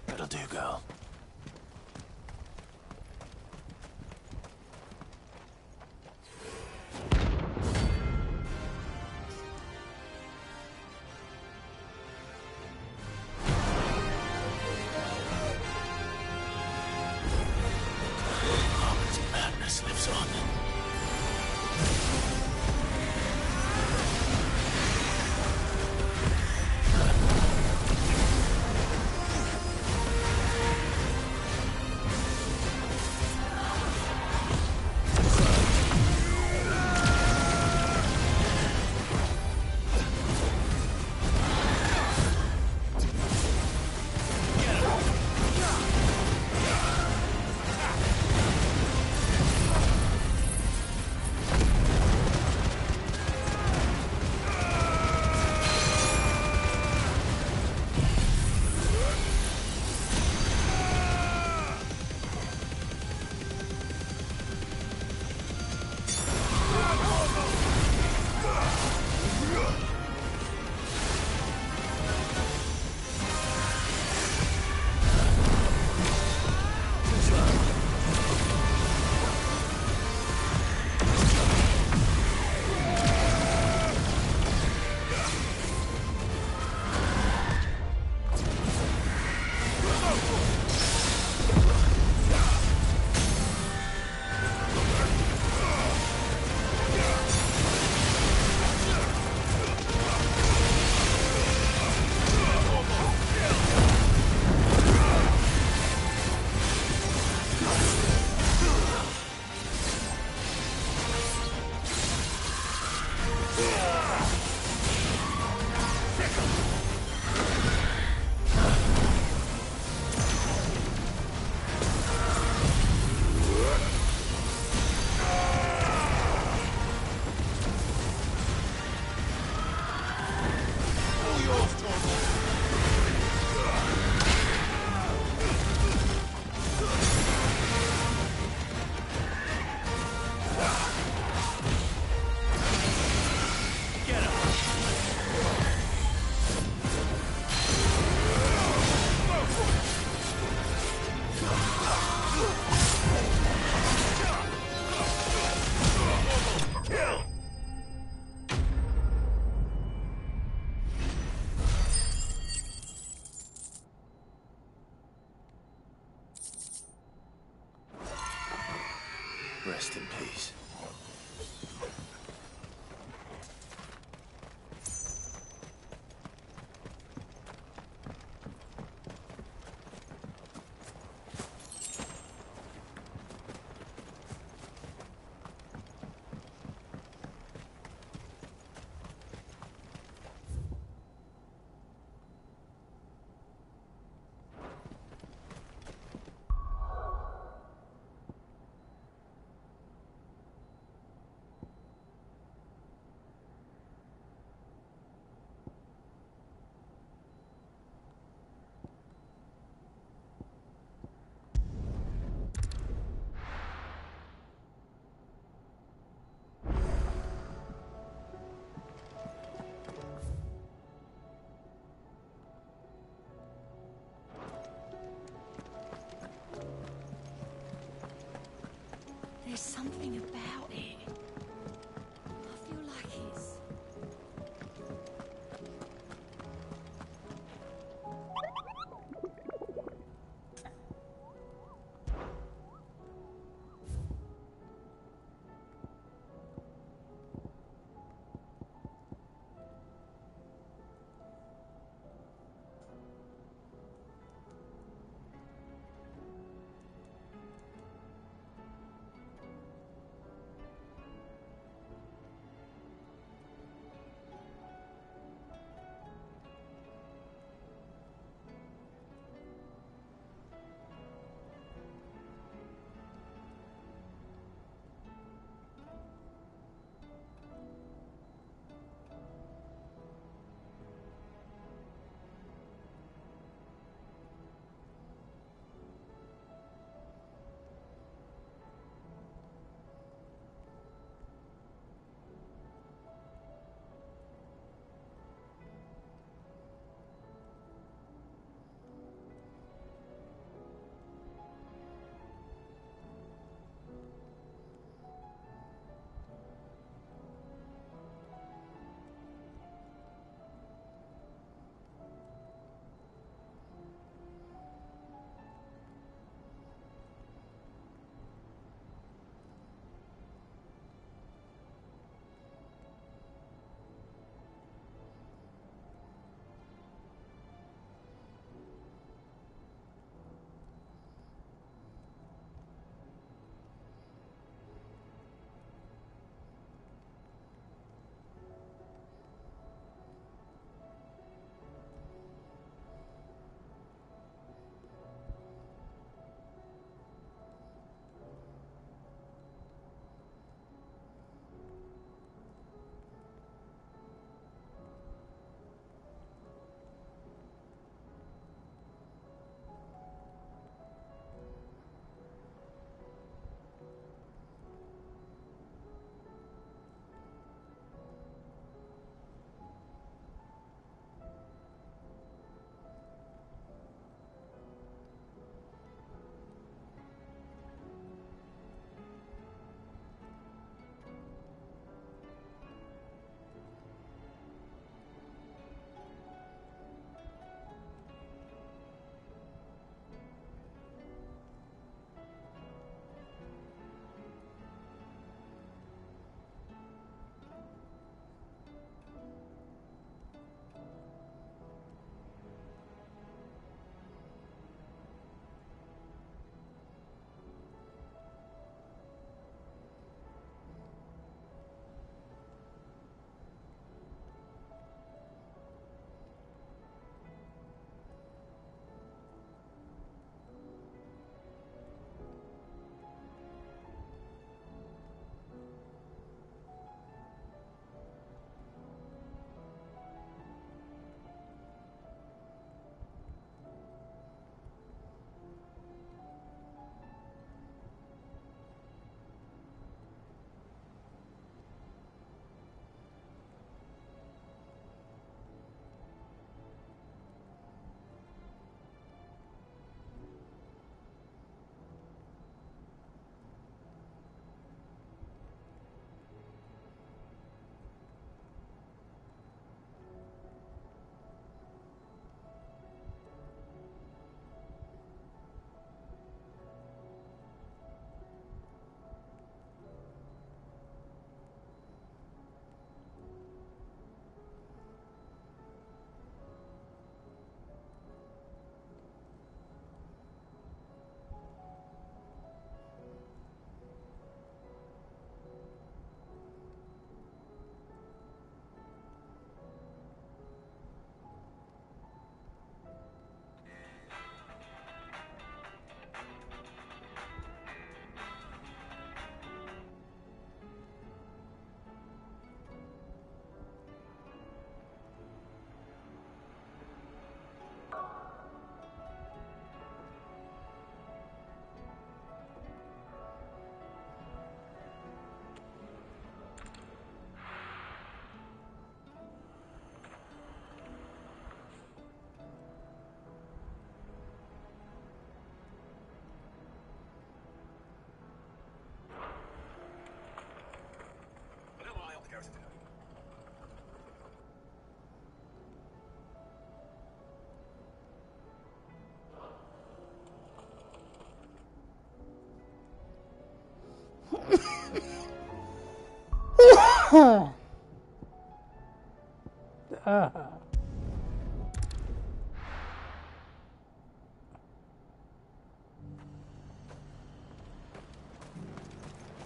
Speaker 21: That'll do, girl. Harmon's madness lives on. Rest in peace.
Speaker 3: There's something about it. I feel like it's...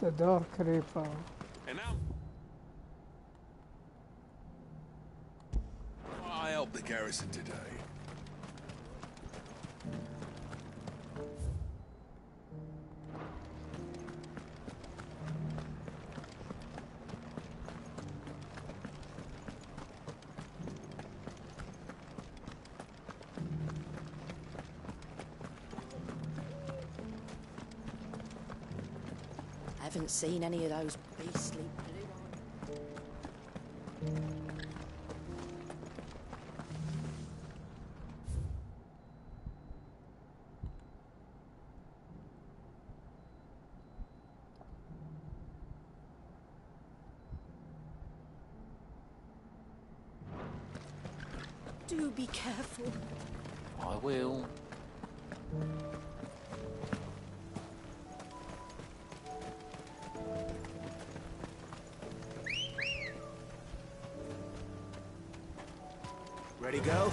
Speaker 2: The Dark Reaper.
Speaker 19: And now, I helped the garrison today.
Speaker 3: I haven't seen any of those beastly
Speaker 4: Do be careful.
Speaker 21: I will.
Speaker 14: Ready, go?